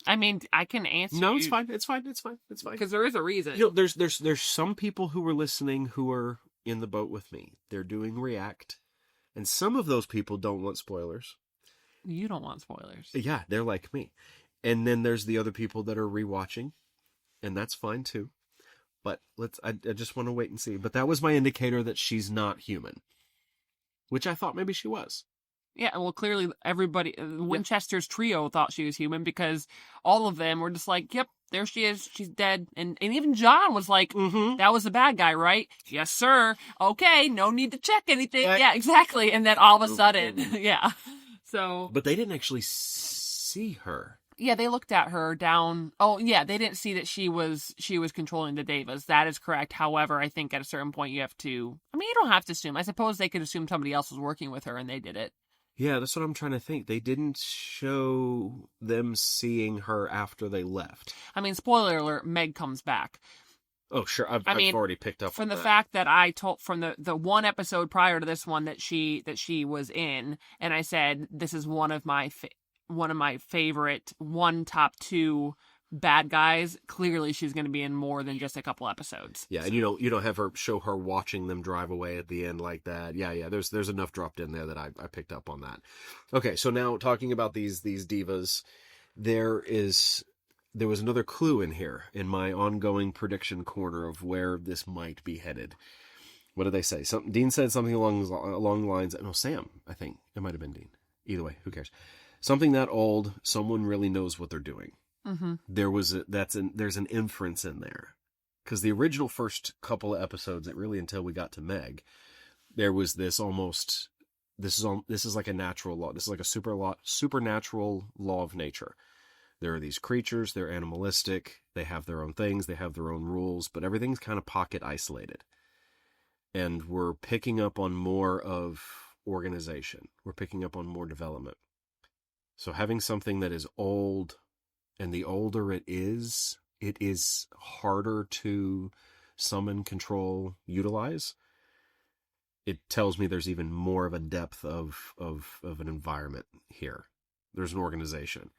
I mean, I can answer. No, it's fine. It's fine. Because there is a reason. There's some people who are listening who are in the boat with me. They're doing React. And some of those people don't want spoilers. You don't want spoilers. Yeah, they're like me. And then there's the other people that are rewatching, and that's fine too. But I just want to wait and see. But that was my indicator that she's not human, which I thought maybe she was. Yeah, well, clearly everybody, Winchester's trio thought she was human, because all of them were just like, yep, there she is, she's dead. And even John was like, that was the bad guy, right? Yes, sir. Okay, no need to check anything. Yeah, exactly. And then all of a sudden, yeah. So. But they didn't actually see her. Yeah, they looked at her down. Oh, yeah, they didn't see that she was controlling the Daevas. That is correct. However, I think at a certain point you have to, I mean, you don't have to assume. I suppose they could assume somebody else was working with her and they did it. Yeah, that's what I'm trying to think. They didn't show them seeing her after they left. I mean, spoiler alert, Meg comes back. Oh, sure. I've already picked up from the that. fact that I told from the one episode prior to this one that she was in, and I said this is one of my favorite top 2 bad guys. Clearly, she's going to be in more than just a couple episodes. Yeah, and you don't have her show her watching them drive away at the end like that. Yeah. There's enough dropped in there that I picked up on that. Okay, so now talking about these divas, there was another clue in here in my ongoing prediction corner of where this might be headed. What did they say? Dean said something along the lines. No, Sam. I think it might have been Dean. Either way, who cares? Something that old. Someone really knows what they're doing. Mm-hmm. There's an inference in there, because the original first couple of episodes, until we got to Meg, there was this almost this is like a natural law. This is like a supernatural law of nature. There are these creatures. They're animalistic. They have their own things. They have their own rules. But everything's kind of pocket isolated, and we're picking up on more of organization. We're picking up on more development. So having something that is old, and the older it is harder to summon, control, utilize. It tells me there's even more of a depth of an environment here. There's an organization.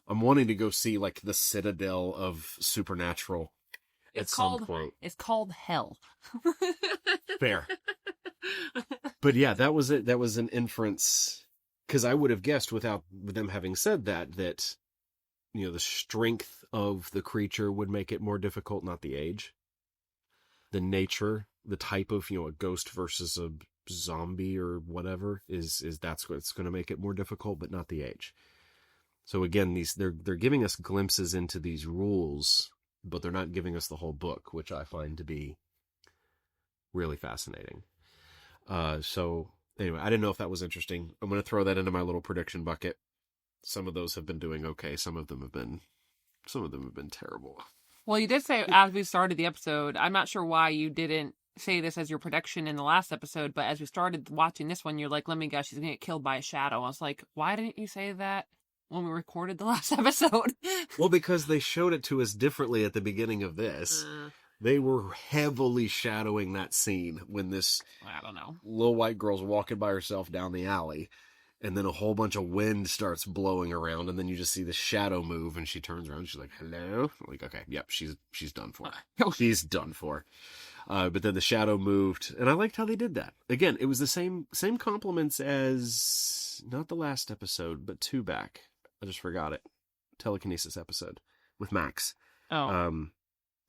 I'm wanting to go see like the Citadel of Supernatural at some point. It's called Hell. Fair. But yeah, that was it. That was an inference, because I would have guessed with them having said that the strength of the creature would make it more difficult, not the age. The nature, the type of, a ghost versus a zombie or whatever is that's what's going to make it more difficult, but not the age. So again, they're giving us glimpses into these rules, but they're not giving us the whole book, which I find to be really fascinating. So anyway, I didn't know if that was interesting. I'm going to throw that into my little prediction bucket. Some of those have been doing okay. Some of them have been terrible. Well, you did say as we started the episode, I'm not sure why you didn't say this as your prediction in the last episode, but as we started watching this one, you're like, let me guess, she's going to get killed by a shadow. I was like, why didn't you say that when we recorded the last episode? Well, because they showed it to us differently at the beginning of this. They were heavily shadowing that scene when this little white girl's walking by herself down the alley, and then a whole bunch of wind starts blowing around, and then you just see the shadow move, and she turns around, and she's like, hello? I'm like, okay, yep, she's done for. She's done for. But then the shadow moved, and I liked how they did that. Again, it was the same compliments as, not the last episode, but 2 back. I just forgot it. Telekinesis episode with Max. Oh.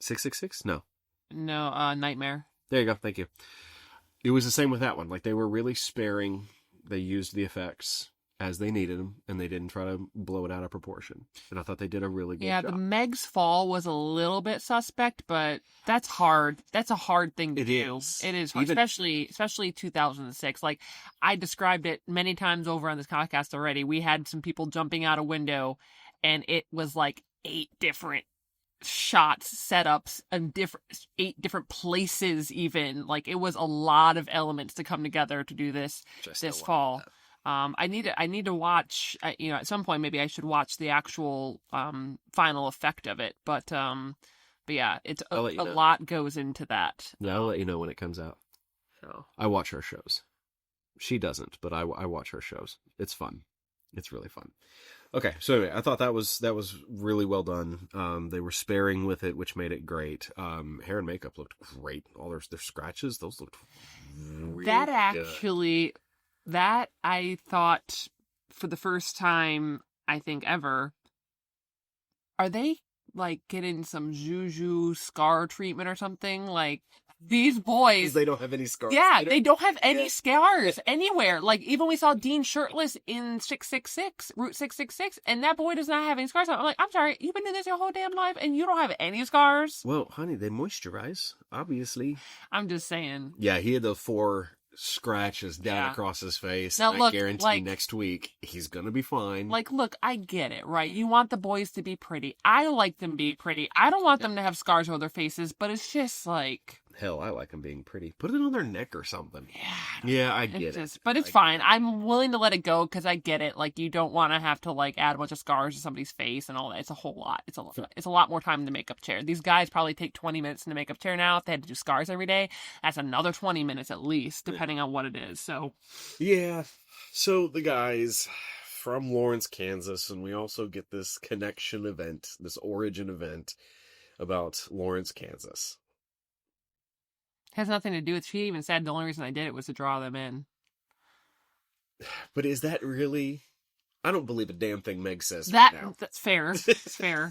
666? No, Nightmare. There you go. Thank you. It was the same with that one. Like, they were really sparing. They used the effects as they needed them, and they didn't try to blow it out of proportion. And I thought they did a really good job. Yeah, the Meg's fall was a little bit suspect, but that's hard. That's a hard thing to do. It is hard, especially 2006. Like, I described it many times over on this podcast already. We had some people jumping out a window, and it was like 8 different shots, setups, and 8 different places. Even like, it was a lot of elements to come together to do this fall. I need to watch. At some point maybe I should watch the actual final effect of it. But yeah, it's a lot goes into that. Yeah, I'll let you know when it comes out. So I watch her shows. She doesn't, but I watch her shows. It's fun. It's really fun. Okay, so anyway, I thought that was really well done. They were sparing with it, which made it great. Hair and makeup looked great. All their scratches, those looked really good. That I thought for the first time, I think ever, are they like getting some juju scar treatment or something? Like, these boys, they don't have any scars. Yeah, they don't have any scars anywhere. Like, even we saw Dean shirtless in 666, Route 666, and that boy does not have any scars. I'm like, I'm sorry, you've been in this your whole damn life and you don't have any scars? Well, honey, they moisturize, obviously. I'm just saying. Yeah, he had the 4 scratches down across his face. Now, look, I guarantee next week he's gonna be fine. Like, look, I get it, right? You want the boys to be pretty. I like them to be pretty. I don't want them to have scars on their faces, but it's just like, hell, I like them being pretty. Put it on their neck or something. Yeah, I get it. But it's fine. I'm willing to let it go because I get it. Like, you don't want to have to like add a bunch of scars to somebody's face and all that. It's a whole lot. It's a lot more time in the makeup chair. These guys probably take 20 minutes in the makeup chair now. If they had to do scars every day, that's another 20 minutes at least, depending on what it is. So yeah. So the guys from Lawrence, Kansas, and we also get this connection event, this origin event about Lawrence, Kansas. Has nothing to do with, she even said the only reason I did it was to draw them in. But is that really? I don't believe a damn thing Meg says that right now. That's fair. It's fair.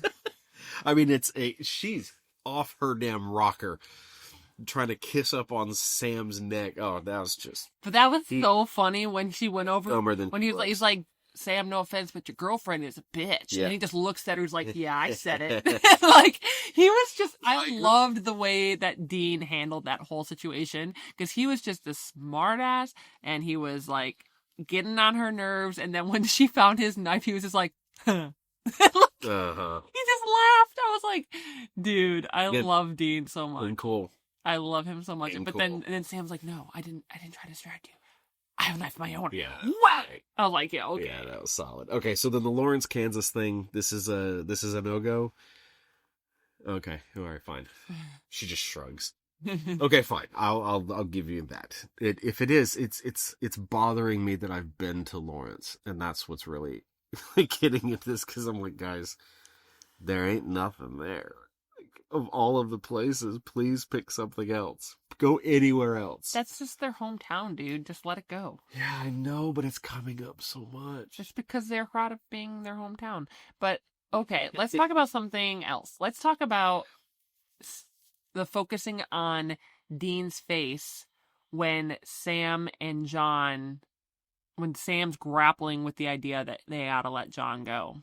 I mean, she's off her damn rocker trying to kiss up on Sam's neck. Oh, that was just... But that was so funny when she went over, when he's like, Sam, no offense, but your girlfriend is a bitch. Yeah. And he just looks at her, he's like, yeah, I said it. Like, he was just, I loved the way that Dean handled that whole situation, because he was just a smart ass, and he was like getting on her nerves, and then when she found his knife, he was just like, huh. He just laughed. I was like, dude, I love Dean so much. Cool. I love him so much. But then Sam's like, no, I didn't try to distract you. I have a knife of my own. Yeah. What? I was like, yeah, okay. Yeah, that was solid. Okay, so then the Lawrence, Kansas thing, this is a no-go? Okay, all right, fine. She just shrugs. Okay, fine. I'll give you that. If it is, it's bothering me that I've been to Lawrence, and that's what's really getting at this, because I'm like, guys, there ain't nothing there. Like, of all of the places, please pick something else. Go anywhere else. That's just their hometown, dude. Just let it go. Yeah, I know, but it's coming up so much. Just because they're proud of being their hometown. But okay, let's talk about something else. Let's talk about the focusing on Dean's face when Sam's grappling with the idea that they ought to let John go.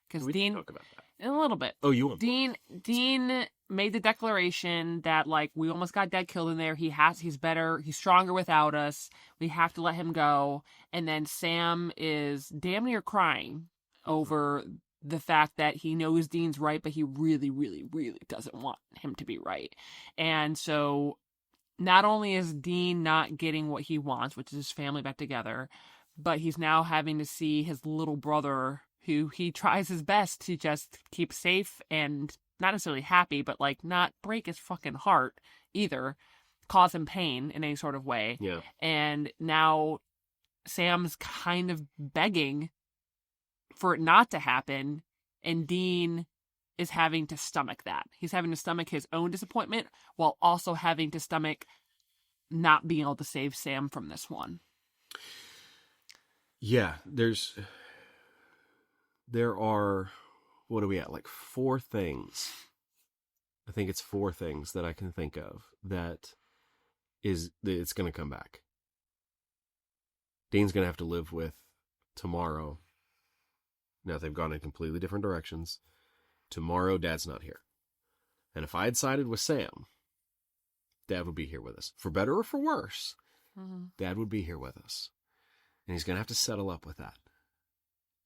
Because Dean, talk about that in a little bit. Oh, you want Dean made the declaration that, like, we almost got Dad killed in there. He's better, he's stronger without us. We have to let him go. And then Sam is damn near crying over the fact that he knows Dean's right, but he really, really, really doesn't want him to be right. And so not only is Dean not getting what he wants, which is his family back together, but he's now having to see his little brother, who he tries his best to just keep safe and not necessarily happy, but like not break his fucking heart either, cause him pain in any sort of way. Yeah. And now Sam's kind of begging for it not to happen, and Dean is having to stomach that. He's having to stomach his own disappointment while also having to stomach not being able to save Sam from this one. Yeah, there are, what are we at? Like 4 things. I think it's 4 things that I can think of that it's going to come back. Dean's going to have to live with tomorrow. Now they've gone in completely different directions. Tomorrow, Dad's not here. And if I had sided with Sam, Dad would be here with us. For better or for worse, Dad would be here with us. And he's going to have to settle up with that.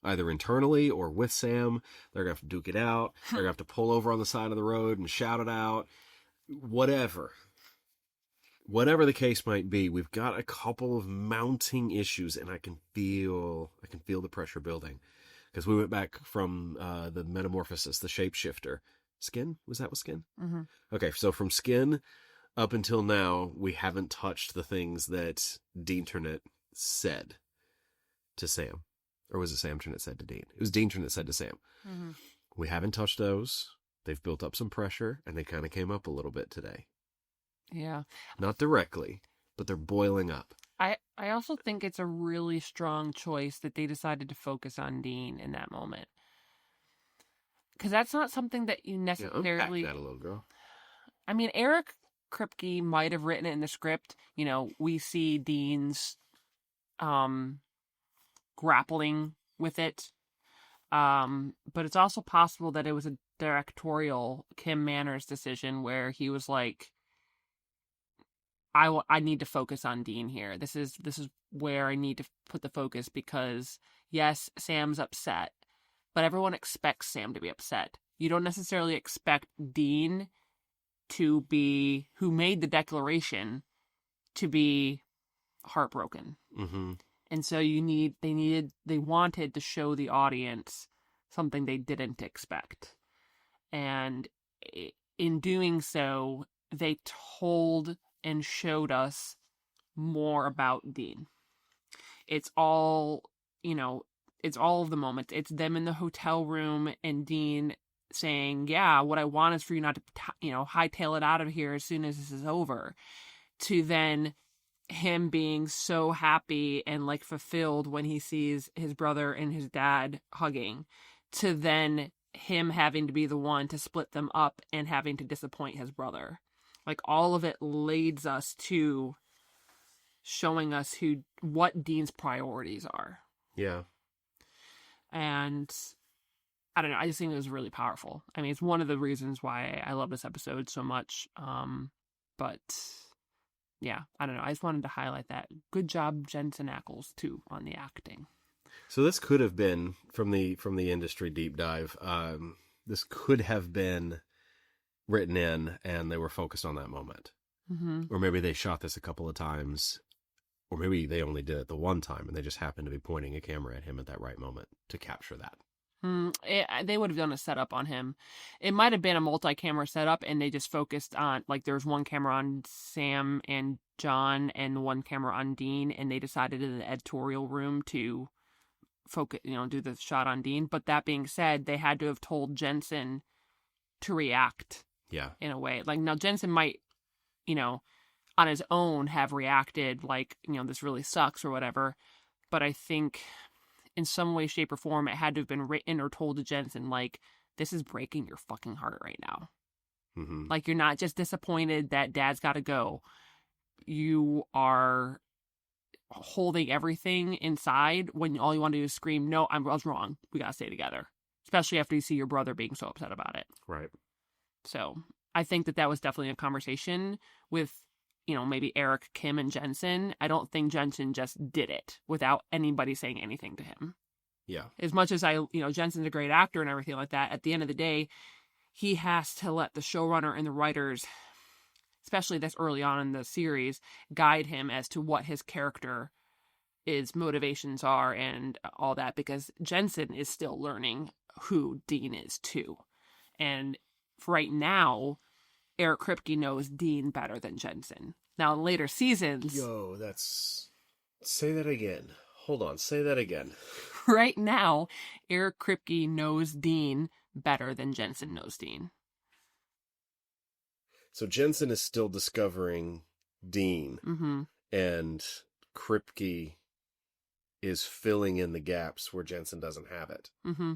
Either internally or with Sam. They're going to have to duke it out. They're going to have to pull over on the side of the road and shout it out. Whatever the case might be, we've got a couple of mounting issues, and I can feel the pressure building. Because we went back from the metamorphosis, the shapeshifter. Skin? Was that with Skin? Mm-hmm. Okay, so from Skin up until now, we haven't touched the things that Dean Turnett said to Sam. Or was it Sam Turnett said to Dean? It was Dean Turnett said to Sam. Mm-hmm. We haven't touched those. They've built up some pressure, and they kind of came up a little bit today. Yeah. Not directly, but they're boiling up. I also think it's a really strong choice that they decided to focus on Dean in that moment. Because that's not something that you necessarily... Yeah, unpack that a little, girl. I mean, Eric Kripke might have written it in the script. You know, we see Dean's grappling with it. But it's also possible that it was a directorial Kim Manners decision where he was like, I need to focus on Dean here. This is where I need to put the focus, because yes, Sam's upset, but everyone expects Sam to be upset. You don't necessarily expect Dean to be, who made the declaration, to be heartbroken. Mm-hmm. And so they wanted to show the audience something they didn't expect. And in doing so, they told and showed us more about Dean. It's all, it's all of the moments. It's them in the hotel room and Dean saying, yeah, what I want is for you not to, hightail it out of here as soon as this is over. To then him being so happy and like fulfilled when he sees his brother and his dad hugging. To then him having to be the one to split them up and having to disappoint his brother. Like, all of it leads us to showing us what Dean's priorities are. Yeah. And I don't know, I just think it was really powerful. I mean, it's one of the reasons why I love this episode so much. But yeah, I don't know. I just wanted to highlight that. Good job, Jensen Ackles, too, on the acting. So this could have been, from the industry deep dive, this could have been written in and they were focused on that moment. Mm-hmm. Or maybe they shot this a couple of times Or maybe they only did it the one time and they just happened to be pointing a camera at him at that right moment to capture that. They would have done a setup on him. It might have been a multi-camera setup, and they just focused on, like, there was one camera on Sam and John and one camera on Dean, and they decided in the editorial room to focus, do the shot on Dean. But that being said, they had to have told Jensen to react. Yeah. In a way. Like, now Jensen might, on his own have reacted like, this really sucks or whatever. But I think in some way, shape, or form, it had to have been written or told to Jensen, like, this is breaking your fucking heart right now. Mm-hmm. Like, you're not just disappointed that Dad's got to go. You are holding everything inside when all you want to do is scream, no, I was wrong. We got to stay together. Especially after you see your brother being so upset about it. Right. So I think that was definitely a conversation with, maybe Eric, Kim, and Jensen. I don't think Jensen just did it without anybody saying anything to him. Yeah. As much as Jensen's a great actor and everything like that, at the end of the day, he has to let the showrunner and the writers, especially this early on in the series, guide him as to what his character his motivations are and all that, because Jensen is still learning who Dean is too. And right now, Eric Kripke knows Dean better than Jensen. Now, in later seasons... Say that again. Hold on, say that again. Right now, Eric Kripke knows Dean better than Jensen knows Dean. So Jensen is still discovering Dean, mm-hmm. and Kripke is filling in the gaps where Jensen doesn't have it. Mm-hmm.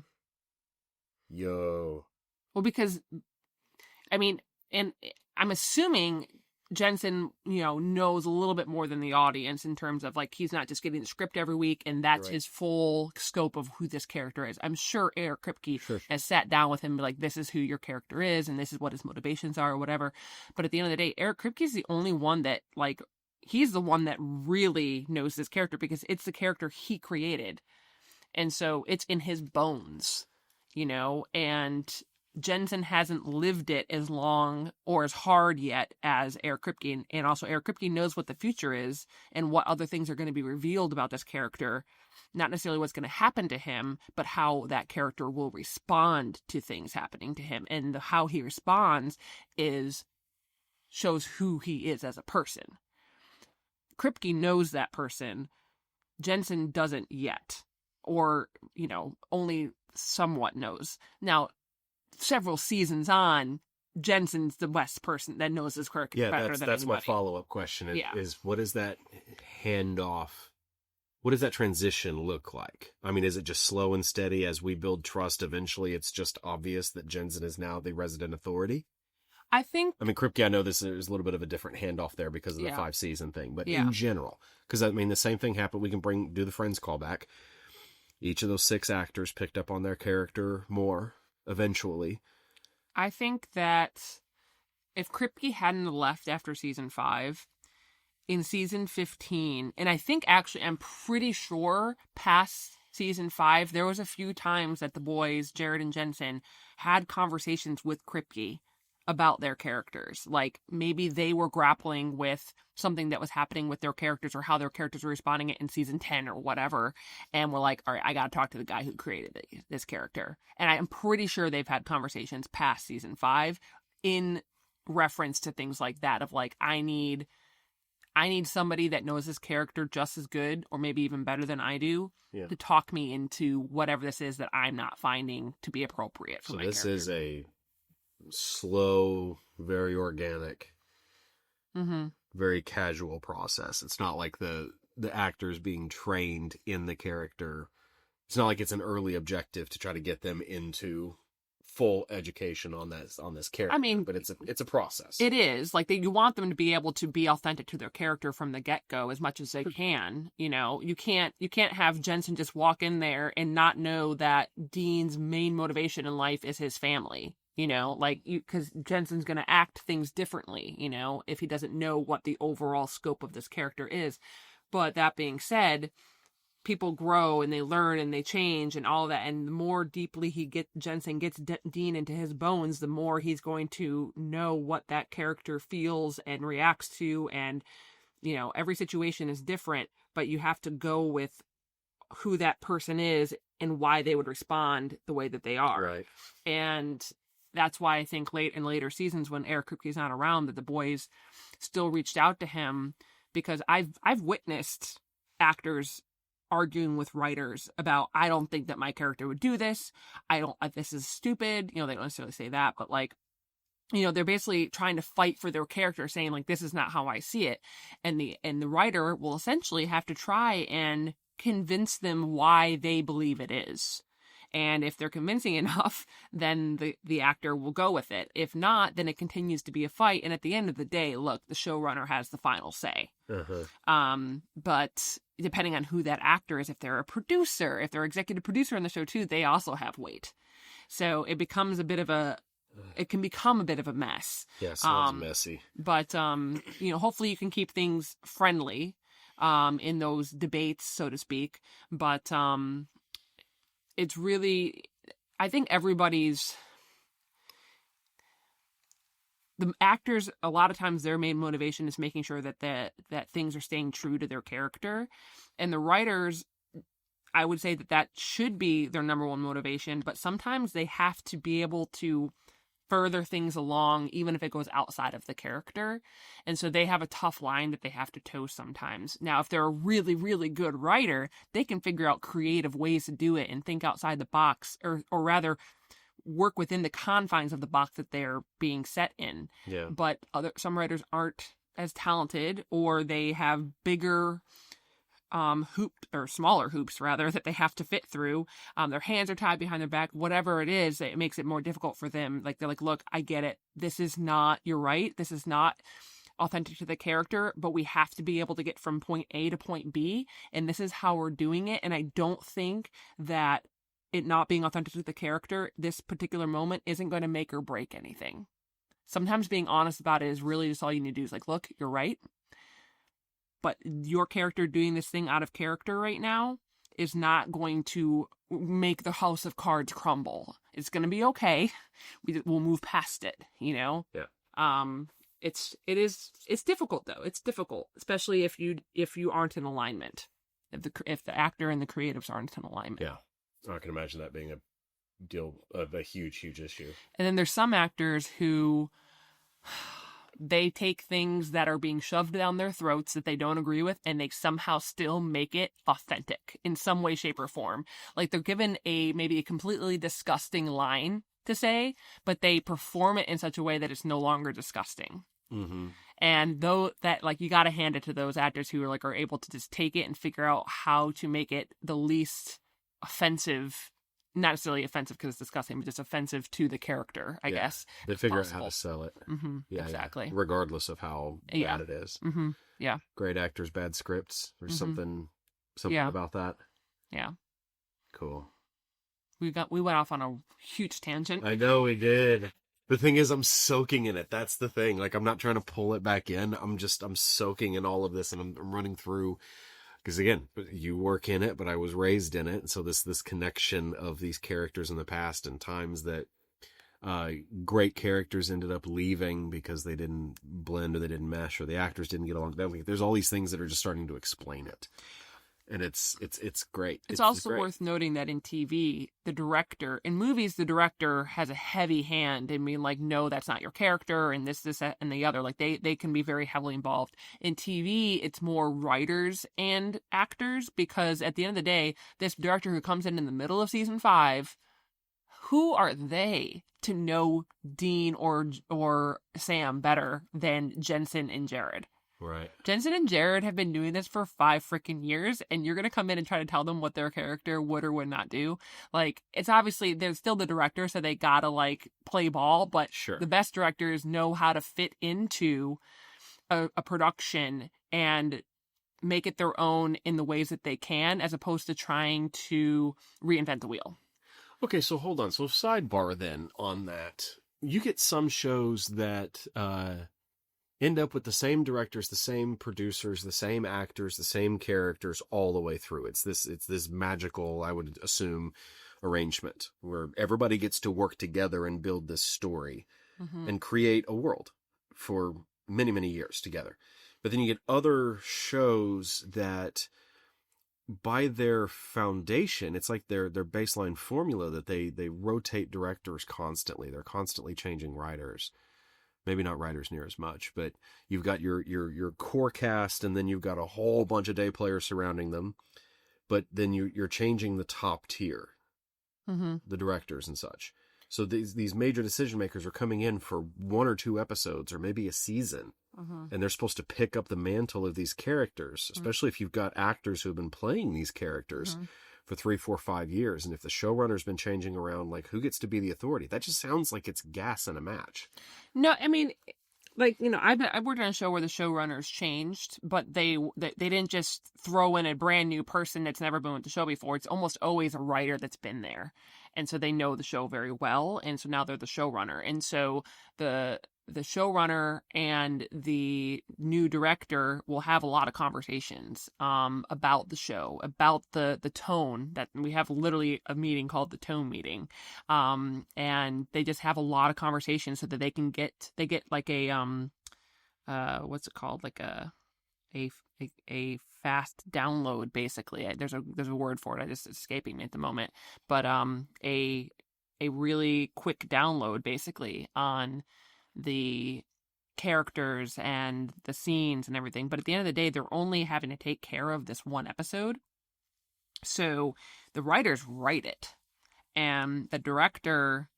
Yo. Well, because, and I'm assuming Jensen, knows a little bit more than the audience in terms of, like, he's not just getting the script every week and that's his full scope of who this character is. I'm sure Eric Kripke has sat down with him and be like, this is who your character is and this is what his motivations are or whatever. But at the end of the day, Eric Kripke is the only one that, like, he's the one that really knows this character because it's the character he created. And so it's in his bones, and Jensen hasn't lived it as long or as hard yet as Eric Kripke. And also Eric Kripke knows what the future is and what other things are going to be revealed about this character. Not necessarily what's going to happen to him, but how that character will respond to things happening to him. And how he responds shows who he is as a person. Kripke knows that person. Jensen doesn't yet. Or, only somewhat knows. Now, several seasons on, Jensen's the best person that knows his character better than that's anybody. My follow-up question is what is that handoff? What does that transition look like? I mean, is it just slow and steady as we build trust? Eventually, it's just obvious that Jensen is now the resident authority? I mean, Kripke, I know this is a little bit of a different handoff there because of the 5-season thing, but in general, because the same thing happened. We can do the Friends callback. Each of those 6 actors picked up on their character more eventually. I think that if Kripke hadn't left after season 5, in season 15, and I think actually I'm pretty sure past season 5, there was a few times that the boys, Jared and Jensen, had conversations with Kripke about their characters. Like, maybe they were grappling with something that was happening with their characters or how their characters were responding it in season 10 or whatever. And we're like, all right, I got to talk to the guy who created this character. And I'm pretty sure they've had conversations past season 5 in reference to things like that of, like, I need somebody that knows this character just as good or maybe even better than I do to talk me into whatever this is that I'm not finding to be appropriate for my character. So this is a slow, very organic, very casual process. It's not like the actors being trained in the character. It's not like it's an early objective to try to get them into full education on this character. I mean, but it's a process. It is like you want them to be able to be authentic to their character from the get-go as much as they can. You can't have Jensen just walk in there and not know that Dean's main motivation in life is his family. Because Jensen's going to act things differently, if he doesn't know what the overall scope of this character is. But that being said, people grow and they learn and they change and all that. And the more deeply Jensen gets Dean into his bones, the more he's going to know what that character feels and reacts to. And, every situation is different, but you have to go with who that person is and why they would respond the way that they are. Right. And that's why I think in later seasons when Eric Kripke's not around, that the boys still reached out to him, because I've witnessed actors arguing with writers about, I don't think that my character would do this. This is stupid. They don't necessarily say that, but like, they're basically trying to fight for their character, saying like, this is not how I see it. And the writer will essentially have to try and convince them why they believe it is. And if they're convincing enough, then the actor will go with it. If not, then it continues to be a fight. And at the end of the day, look, the showrunner has the final say. But depending on who that actor is, if they're a producer, if they're executive producer on the show too, they also have weight. So it becomes it can become a bit of a mess. Yeah, sounds messy. But, hopefully you can keep things friendly in those debates, so to speak. But it's really, I think the actors, a lot of times their main motivation is making sure that things are staying true to their character. And the writers, I would say that should be their number one motivation, but sometimes they have to be able to further things along, even if it goes outside of the character. And so they have a tough line that they have to toe sometimes. Now, if they're a really, really good writer, they can figure out creative ways to do it and think outside the box, or rather work within the confines of the box that they're being set in. Yeah. But some writers aren't as talented, or they have bigger smaller hoops rather, that they have to fit through. Their hands are tied behind their back, whatever it is, it makes it more difficult for them. Like, they're like, look, I get it. You're right. This is not authentic to the character, but we have to be able to get from point A to point B. And this is how we're doing it. And I don't think that it not being authentic to the character, this particular moment, isn't going to make or break anything. Sometimes being honest about it is really just all you need to do is like, look, you're right. But your character doing this thing out of character right now is not going to make the house of cards crumble. It's going to be okay. We'll move past it, Yeah. It's difficult though. It's difficult, especially if you aren't in alignment. If the actor and the creatives aren't in alignment. Yeah. I can imagine that being a deal of a huge, huge issue. And then there's some actors who they take things that are being shoved down their throats that they don't agree with, and they somehow still make it authentic in some way, shape, or form. Like, they're given maybe a completely disgusting line to say, but they perform it in such a way that it's no longer disgusting. Mm-hmm. And though that, like, you got to hand it to those actors who are able to just take it and figure out how to make it the least offensive. Not necessarily offensive because it's disgusting, but just offensive to the character, I guess. They figure out how to sell it. Mm-hmm. Yeah, exactly. Yeah. Regardless of how bad it is. Mm-hmm. Yeah. Great actors, bad scripts. There's something about that. Yeah. Cool. We went off on a huge tangent. I know we did. The thing is, I'm soaking in it. That's the thing. Like, I'm not trying to pull it back in. I'm soaking in all of this, and I'm running through. Because again, you work in it, but I was raised in it. And so this connection of these characters in the past, and times that great characters ended up leaving because they didn't blend or they didn't mesh or the actors didn't get along. There's all these things that are just starting to explain it. And it's great. It's also worth noting that in TV, in movies, the director has a heavy hand in being like, no, that's not your character, and this, that, and the other. Like, they can be very heavily involved. In TV, it's more writers and actors, because at the end of the day, this director who comes in the middle of season 5, who are they to know Dean or Sam better than Jensen and Jared? Right. Jensen and Jared have been doing this for 5 freaking years, and you're going to come in and try to tell them what their character would or would not do. Like, it's obviously, they're still the director, so they gotta, like, play ball, but sure, the best directors know how to fit into a production and make it their own in the ways that they can, as opposed to trying to reinvent the wheel. Okay, so hold on. So sidebar then on that. You get some shows that end up with the same directors, the same producers, the same actors, the same characters all the way through. It's this magical, I would assume, arrangement where everybody gets to work together and build this story and create a world for many, many years together. But then you get other shows that, by their foundation, it's like their baseline formula that they rotate directors constantly. They're constantly changing writers. Maybe not writers near as much, but you've got your core cast, and then you've got a whole bunch of day players surrounding them. But then you're changing the top tier, the directors and such. So these major decision makers are coming in for 1 or 2 episodes, or maybe a season. And they're supposed to pick up the mantle of these characters, especially if you've got actors who have been playing these characters for 3, 4, 5 years. And if the showrunner's been changing around, like, who gets to be the authority? That just sounds like it's gas in a match. No, I mean, like, you know, I've worked on a show where the showrunners changed, but they didn't just throw in a brand new person that's never been with the show before. It's almost always a writer that's been there. And so they know the show very well. And so now they're the showrunner. And so the showrunner and the new director will have a lot of conversations about the show, about the tone. That we have literally a meeting called the tone meeting, and they just have a lot of conversations so that they get like a what's it called, like a fast download, basically. There's a word for it. It's escaping me at the moment, but a really quick download basically on the characters and the scenes and everything. But at the end of the day, they're only having to take care of this one episode. So the writers write it, and the director,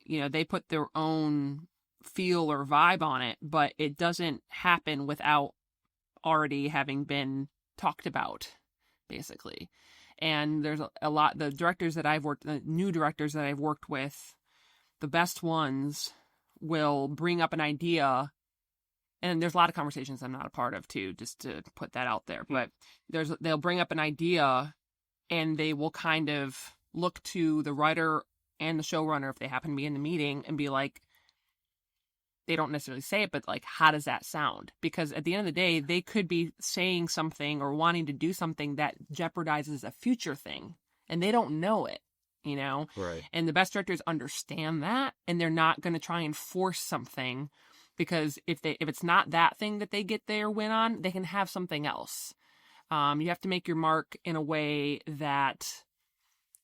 you know, they put their own feel or vibe on it, but it doesn't happen without already having been talked about, basically. And there's a lot, the new directors that I've worked with, the best ones will bring up an idea, and there's a lot of conversations I'm not a part of too, just to put that out there, but they'll bring up an idea, and they will kind of look to the writer and the showrunner, if they happen to be in the meeting, and be like, they don't necessarily say it, but like, how does that sound? Because at the end of the day, they could be saying something or wanting to do something that jeopardizes a future thing, and they don't know it. You know, right? And the best directors understand that, and they're not going to try and force something, because if it's not that thing that they get their win on, they can have something else. You have to make your mark in a way that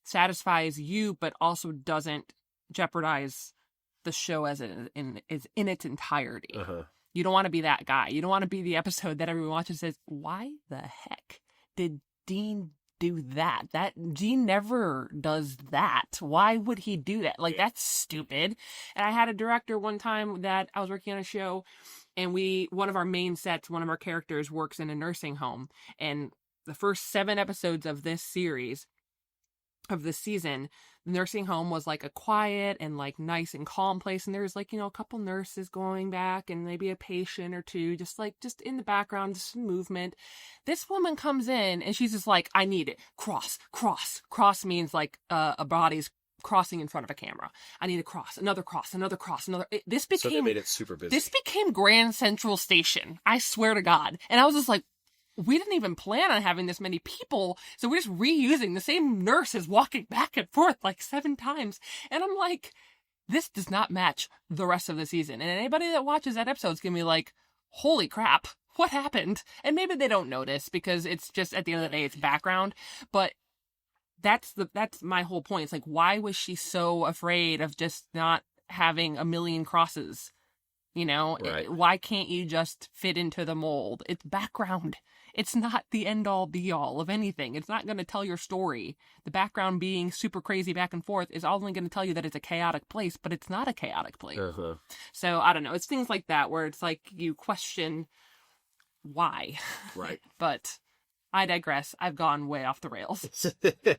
satisfies you, but also doesn't jeopardize the show as in its entirety. You don't want to be that guy. You don't want to be the episode that everyone watches and says, "Why the heck did Dean do that? Dean never does that. Why would he do that? Like, that's stupid." And I had a director one time that I was working on a show, and one of our main sets, one of our characters works in a nursing home, and the first 7 episodes of this series, of this season, the nursing home was like a quiet and like nice and calm place, and there's like, you know, a couple nurses going back and maybe a patient or two, just in the background, just some movement. This woman comes in and she's just like, "I need it. Cross means like a body's crossing in front of a camera. I need a cross, another cross, another cross, another." So they made it super busy. This became Grand Central Station, I swear to God. And I was just like, we didn't even plan on having this many people, so we're just reusing the same nurses walking back and forth like 7 times. And I'm like, this does not match the rest of the season. And anybody that watches that episode is going to be like, holy crap, what happened? And maybe they don't notice, because it's just, at the end of the day, it's background. But that's my whole point. It's like, why was she so afraid of just not having a million crosses? You know, right. Why can't you just fit into the mold? It's background. It's not the end all be all of anything. It's not going to tell your story. The background being super crazy back and forth is only going to tell you that it's a chaotic place, but it's not a chaotic place. So I don't know. It's things like that where it's like you question why. Right. But I digress. I've gone way off the rails.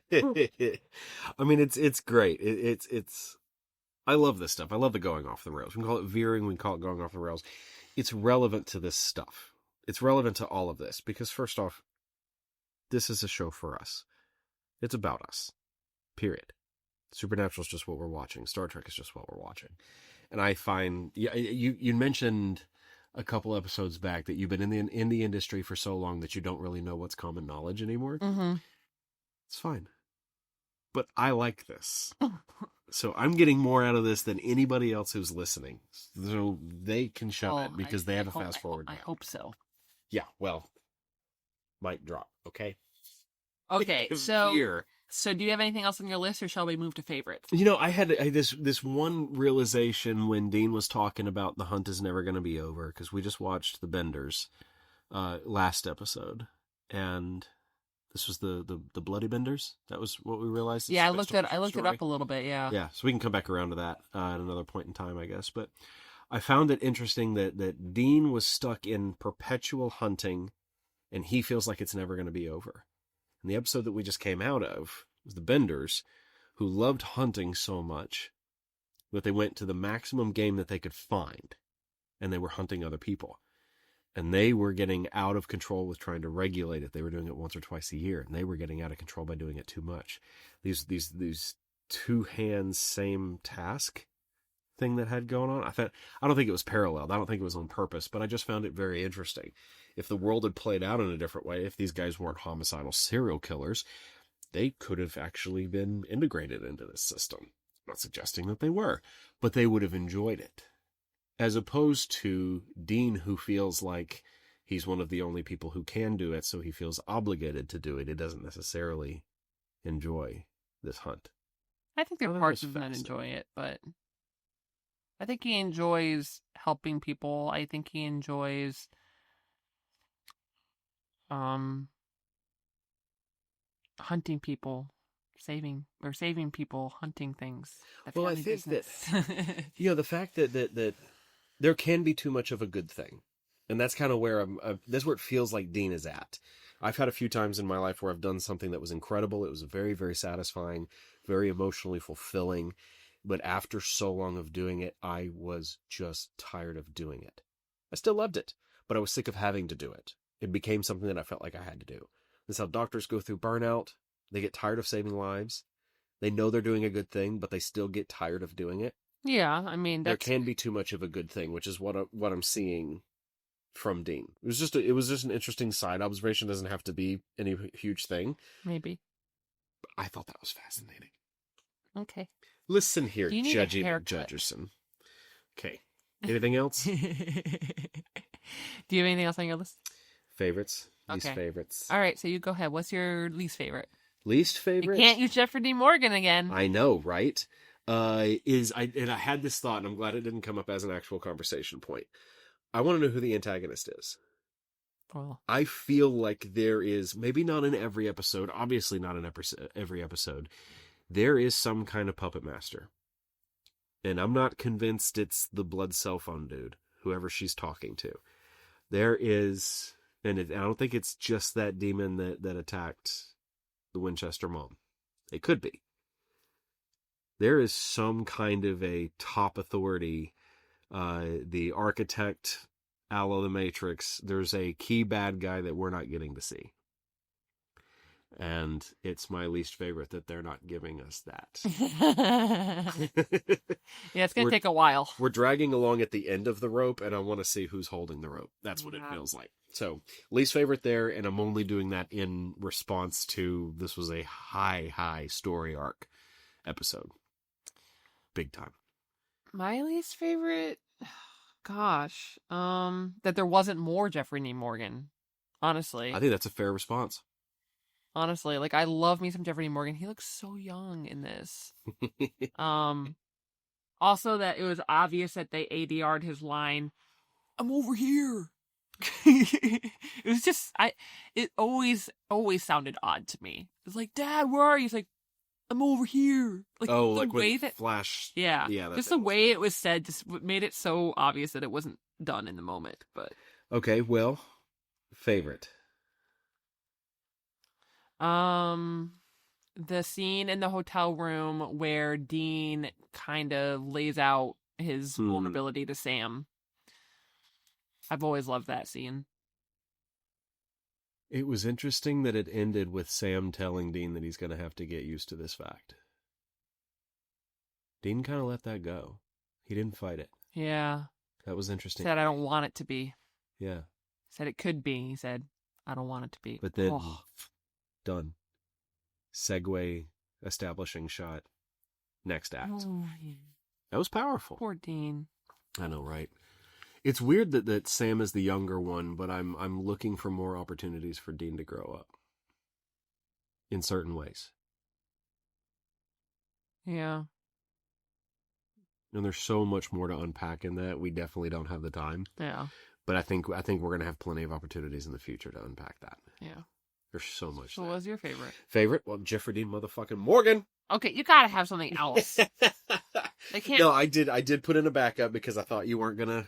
I mean, it's great. It's I love this stuff. I love the going off the rails. We can call it veering. We can call it going off the rails. It's relevant to this stuff. It's relevant to all of this because, first off, this is a show for us. It's about us. Period. Supernatural is just what we're watching. Star Trek is just what we're watching. And I find, you mentioned a couple episodes back that you've been in the industry for so long that you don't really know what's common knowledge anymore. It's fine. But I like this. So I'm getting more out of this than anybody else who's listening. So they can shove it because they have a fast forward. I hope so. Yeah, well, mic drop, okay? Okay, so Here. do you have anything else on your list, or shall we move to favorites? I had this one realization when Dean was talking about the hunt is never going to be over, because we just watched The Benders last episode, and this was the Bloody Benders. That was what we realized. Yeah, I looked it up a little bit. Yeah. Yeah, so we can come back around to that at another point in time, I guess. But I found it interesting that Dean was stuck in perpetual hunting, and he feels like it's never going to be over. And the episode that we just came out of was the Benders, who loved hunting so much that they went to the maximum game that they could find, and they were hunting other people. And they were getting out of control with trying to regulate it. They were doing it once or twice a year, and they were getting out of control by doing it too much. These two hands, same task thing that had going on. I don't think it was paralleled. I don't think it was on purpose, but I just found it very interesting. If the world had played out in a different way, if these guys weren't homicidal serial killers, they could have actually been integrated into this system. I'm not suggesting that they were, but they would have enjoyed it. As opposed to Dean, who feels like he's one of the only people who can do it, so he feels obligated to do it. He doesn't necessarily enjoy this hunt. I think there are parts of him that enjoy it, but I think he enjoys helping people. I think he enjoys hunting people, saving people, hunting things. Well, I think that the fact that there can be too much of a good thing, and that's kind of where that's where it feels like Dean is at. I've had a few times in my life where I've done something that was incredible. It was very, very satisfying, very emotionally fulfilling. But after so long of doing it, I was just tired of doing it. I still loved it, but I was sick of having to do it. It became something that I felt like I had to do. That's how doctors go through burnout. They get tired of saving lives. They know they're doing a good thing, but they still get tired of doing it. Yeah, I mean, there can be too much of a good thing, which is what I'm seeing from Dean. It was just an interesting side observation. It doesn't have to be any huge thing. Maybe. But I thought that was fascinating. Okay. Listen here, Judgy Judgerson. Okay. Anything else? Do you have anything else on your list? Favorites? Least favorites. All right, so you go ahead. What's your least favorite? Least favorite? You can't use Jeffrey Dean Morgan again. I know, right? I had this thought, and I'm glad it didn't come up as an actual conversation point. I want to know who the antagonist is. Well, I feel like there is, maybe not in every episode, obviously not in every episode, there is some kind of puppet master. And I'm not convinced it's the blood cell phone dude, whoever she's talking to. There is, and I don't think it's just that demon that attacked the Winchester mom. It could be. There is some kind of a top authority, the architect, a la the Matrix. There's a key bad guy that we're not getting to see. And it's my least favorite that they're not giving us that. Yeah, it's going to take a while. We're dragging along at the end of the rope, and I want to see who's holding the rope. That's what it feels like. So, least favorite there, and I'm only doing that in response to this was a high story arc episode. Big time. My least favorite? Gosh. That there wasn't more Jeffrey Dean Morgan. Honestly. I think that's a fair response. Honestly, like, I love me some Jeffrey Dean Morgan. He looks so young in this. Also that it was obvious that they ADR'd his line, "I'm over here." It was just, it always sounded odd to me. It's like, "Dad, where are you?" He's like, "I'm over here." Like, oh, the like way with that Flash. Yeah. That's just the way it was said just made it so obvious that it wasn't done in the moment. But okay, well, favorite. The scene in the hotel room where Dean kind of lays out his vulnerability to Sam. I've always loved that scene. It was interesting that it ended with Sam telling Dean that he's going to have to get used to this fact. Dean kind of let that go. He didn't fight it. Yeah. That was interesting. He said, "I don't want it to be." Yeah. He said it could be. He said, "I don't want it to be." But then, done. Segue, establishing shot, next act. Oh, That was powerful. poor Dean. I know, right? It's weird that Sam is the younger one, but I'm looking for more opportunities for Dean to grow up in certain ways. Yeah. And there's so much more to unpack in that. We definitely don't have the time. Yeah. But I think we're going to have plenty of opportunities in the future to unpack that. Yeah. There's so much. So what was your favorite? Favorite? Well, Jeffrey Dean motherfucking Morgan. Okay, you gotta have something else. They can't. No, I did put in a backup because I thought you weren't gonna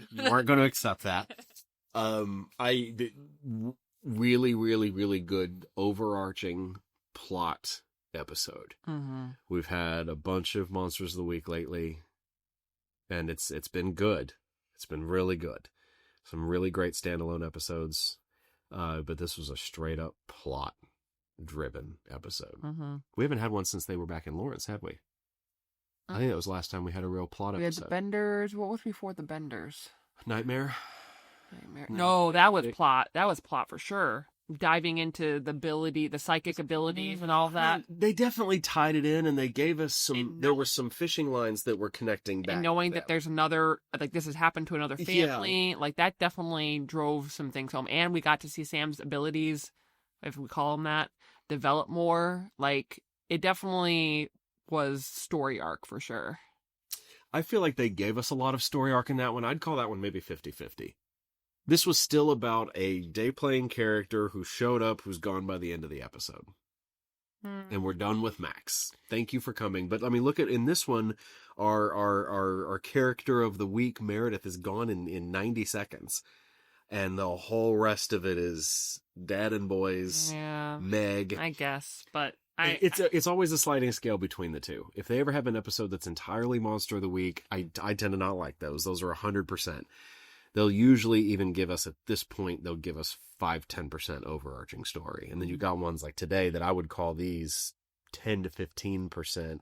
accept that. I did really, really, really good overarching plot episode. Mm-hmm. We've had a bunch of Monsters of the Week lately, and it's been good. It's been really good. Some really great standalone episodes, but this was a straight up plot driven episode. Mm-hmm. We haven't had one since they were back in Lawrence, have we? I think that was the last time we had a real plot We had episode. the Benders. What was before the Benders? Nightmare? No, that was plot. That was plot for sure. Diving into the psychic abilities and all of that. They definitely tied it in, and they gave us there were some fishing lines that were connecting back. And knowing that there's another, like this has happened to another family, like that definitely drove some things home. And we got to see Sam's abilities, if we call them that, develop more. Like it definitely was story arc for sure. I feel like they gave us a lot of story arc in that one. I'd call that one maybe 50-50. This was still about a day-playing character who showed up, who's gone by the end of the episode. And we're done with Max. Thank you for coming. But I mean, look at in this one, our character of the week, Meredith, is gone in 90 seconds. And the whole rest of it is Dad and Boys, Meg. I guess, but it's always a sliding scale between the two. If they ever have an episode that's entirely Monster of the Week, I tend to not like those. Those are 100%. They'll usually even give us, at this point, they'll give us 5-10% overarching story. And then you got ones like today that I would call these 10 to 15%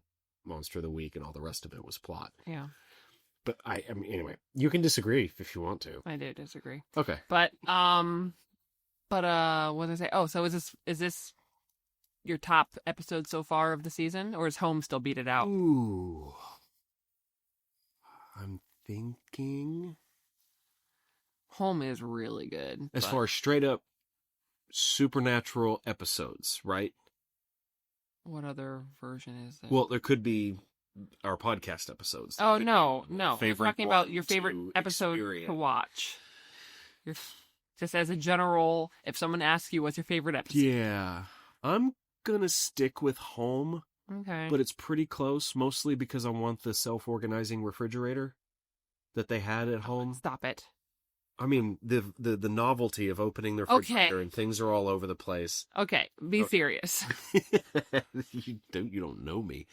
Monster of the Week, and all the rest of it was plot. Yeah. But I mean, anyway, you can disagree if you want to. I do disagree. Okay. But what did I say? Oh, so is this your top episode so far of the season, or is Home still beat it out? Ooh. I'm thinking Home is really good. As far as straight up supernatural episodes, right? What other version is it? Well, there could be our podcast episodes. Oh, no. I'm Favorite talking about your favorite episode experience. to watch. Just as a general, if someone asks you what's your favorite episode. Yeah. I'm going to stick with Home, Okay. but it's pretty close, mostly because I want the self-organizing refrigerator that they had at home. Stop it. I mean, the novelty of opening their refrigerator and things are all over the place. Okay, be serious. You don't know me.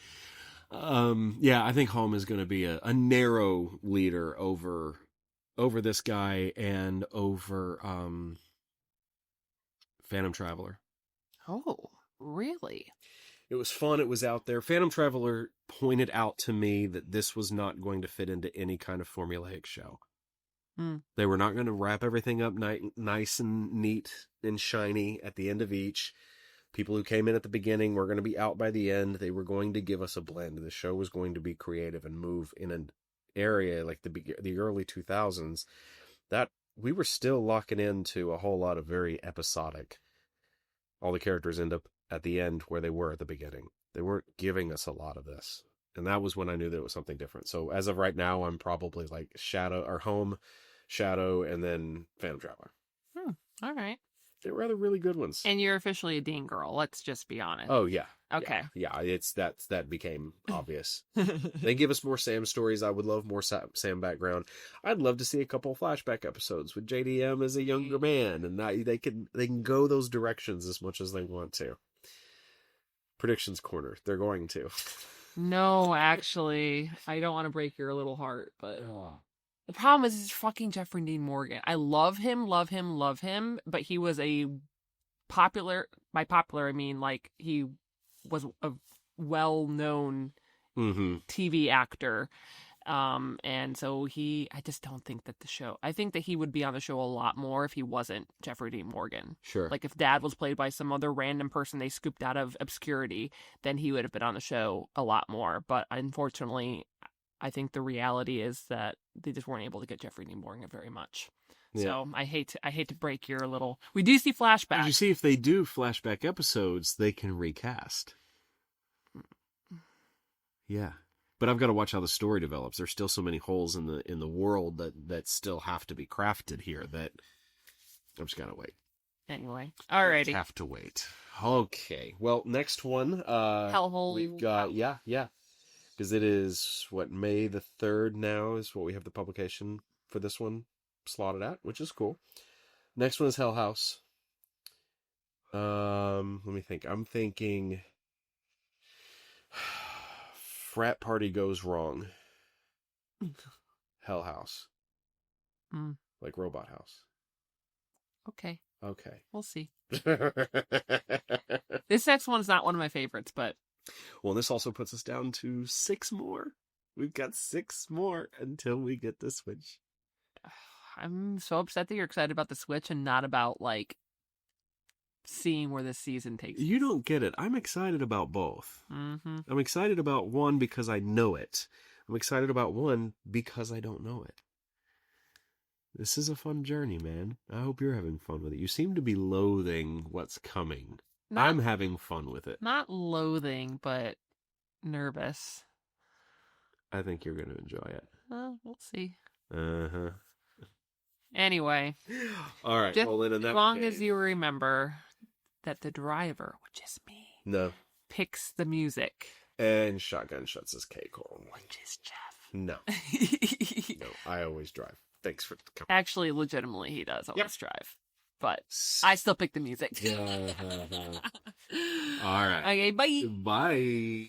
Yeah, I think Home is going to be a narrow leader over this guy and over Phantom Traveler. Oh, really? It was fun. It was out there. Phantom Traveler pointed out to me that this was not going to fit into any kind of formulaic show. They were not going to wrap everything up nice and neat and shiny at the end of each. People who came in at the beginning were going to be out by the end. They were going to give us a blend. The show was going to be creative and move in an area like the early 2000s that we were still locking into a whole lot of very episodic. All the characters end up at the end where they were at the beginning. They weren't giving us a lot of this. And that was when I knew that it was something different. So as of right now, I'm probably like Home, Shadow, and then Phantom Traveler. All right. They're rather really good ones. And you're officially a Dean girl. Let's just be honest. Oh yeah. Okay. Yeah, that became obvious. They give us more Sam stories. I would love more Sam background. I'd love to see a couple flashback episodes with JDM as a younger man, and they can go those directions as much as they want to. Predictions corner. They're going to. No, actually, I don't want to break your little heart, but the problem is fucking Jeffrey Dean Morgan. I love him, but he was a popular, by popular I mean like he was a well-known TV actor. And so I just don't think that I think that he would be on the show a lot more if he wasn't Jeffrey Dean Morgan. Sure. Like if Dad was played by some other random person they scooped out of obscurity, then he would have been on the show a lot more. But unfortunately, I think the reality is that they just weren't able to get Jeffrey Dean Morgan very much. Yeah. So I hate to break your little. We do see flashbacks. You see, if they do flashback episodes, they can recast. Yeah, but I've got to watch how the story develops. There's still so many holes in the world that still have to be crafted here that I'm just gotta wait. Anyway, alrighty. Have to wait. Okay. Well, next one. Hellhole. We've got yeah, because it is May the 3rd now is what we have the publication for this one slotted at, which is cool. Next one is Hell House. Let me think. I'm thinking frat party goes wrong. Hell House. Like Robot House. Okay. Okay. We'll see. This next one's not one of my favorites, but... Well, this also puts us down to 6 more. We've got 6 more until we get the Switch. I'm so upset that you're excited about the Switch and not about, like, seeing where this season takes You don't get it. I'm excited about both. Mm-hmm. I'm excited about one because I know it. I'm excited about one because I don't know it. This is a fun journey, man. I hope you're having fun with it. You seem to be loathing what's coming. I'm having fun with it. Not loathing, but nervous. I think you're going to enjoy it. We'll see. Uh-huh. Anyway. All right. Just well, then in that as long case... as you remember that the driver, which is me, picks the music. And shotgun shuts his K-Cole. Which is Jeff. No. No, I always drive. Thanks for coming. Actually, legitimately, he does always drive. But I still pick the music. All right. Okay, bye. Bye.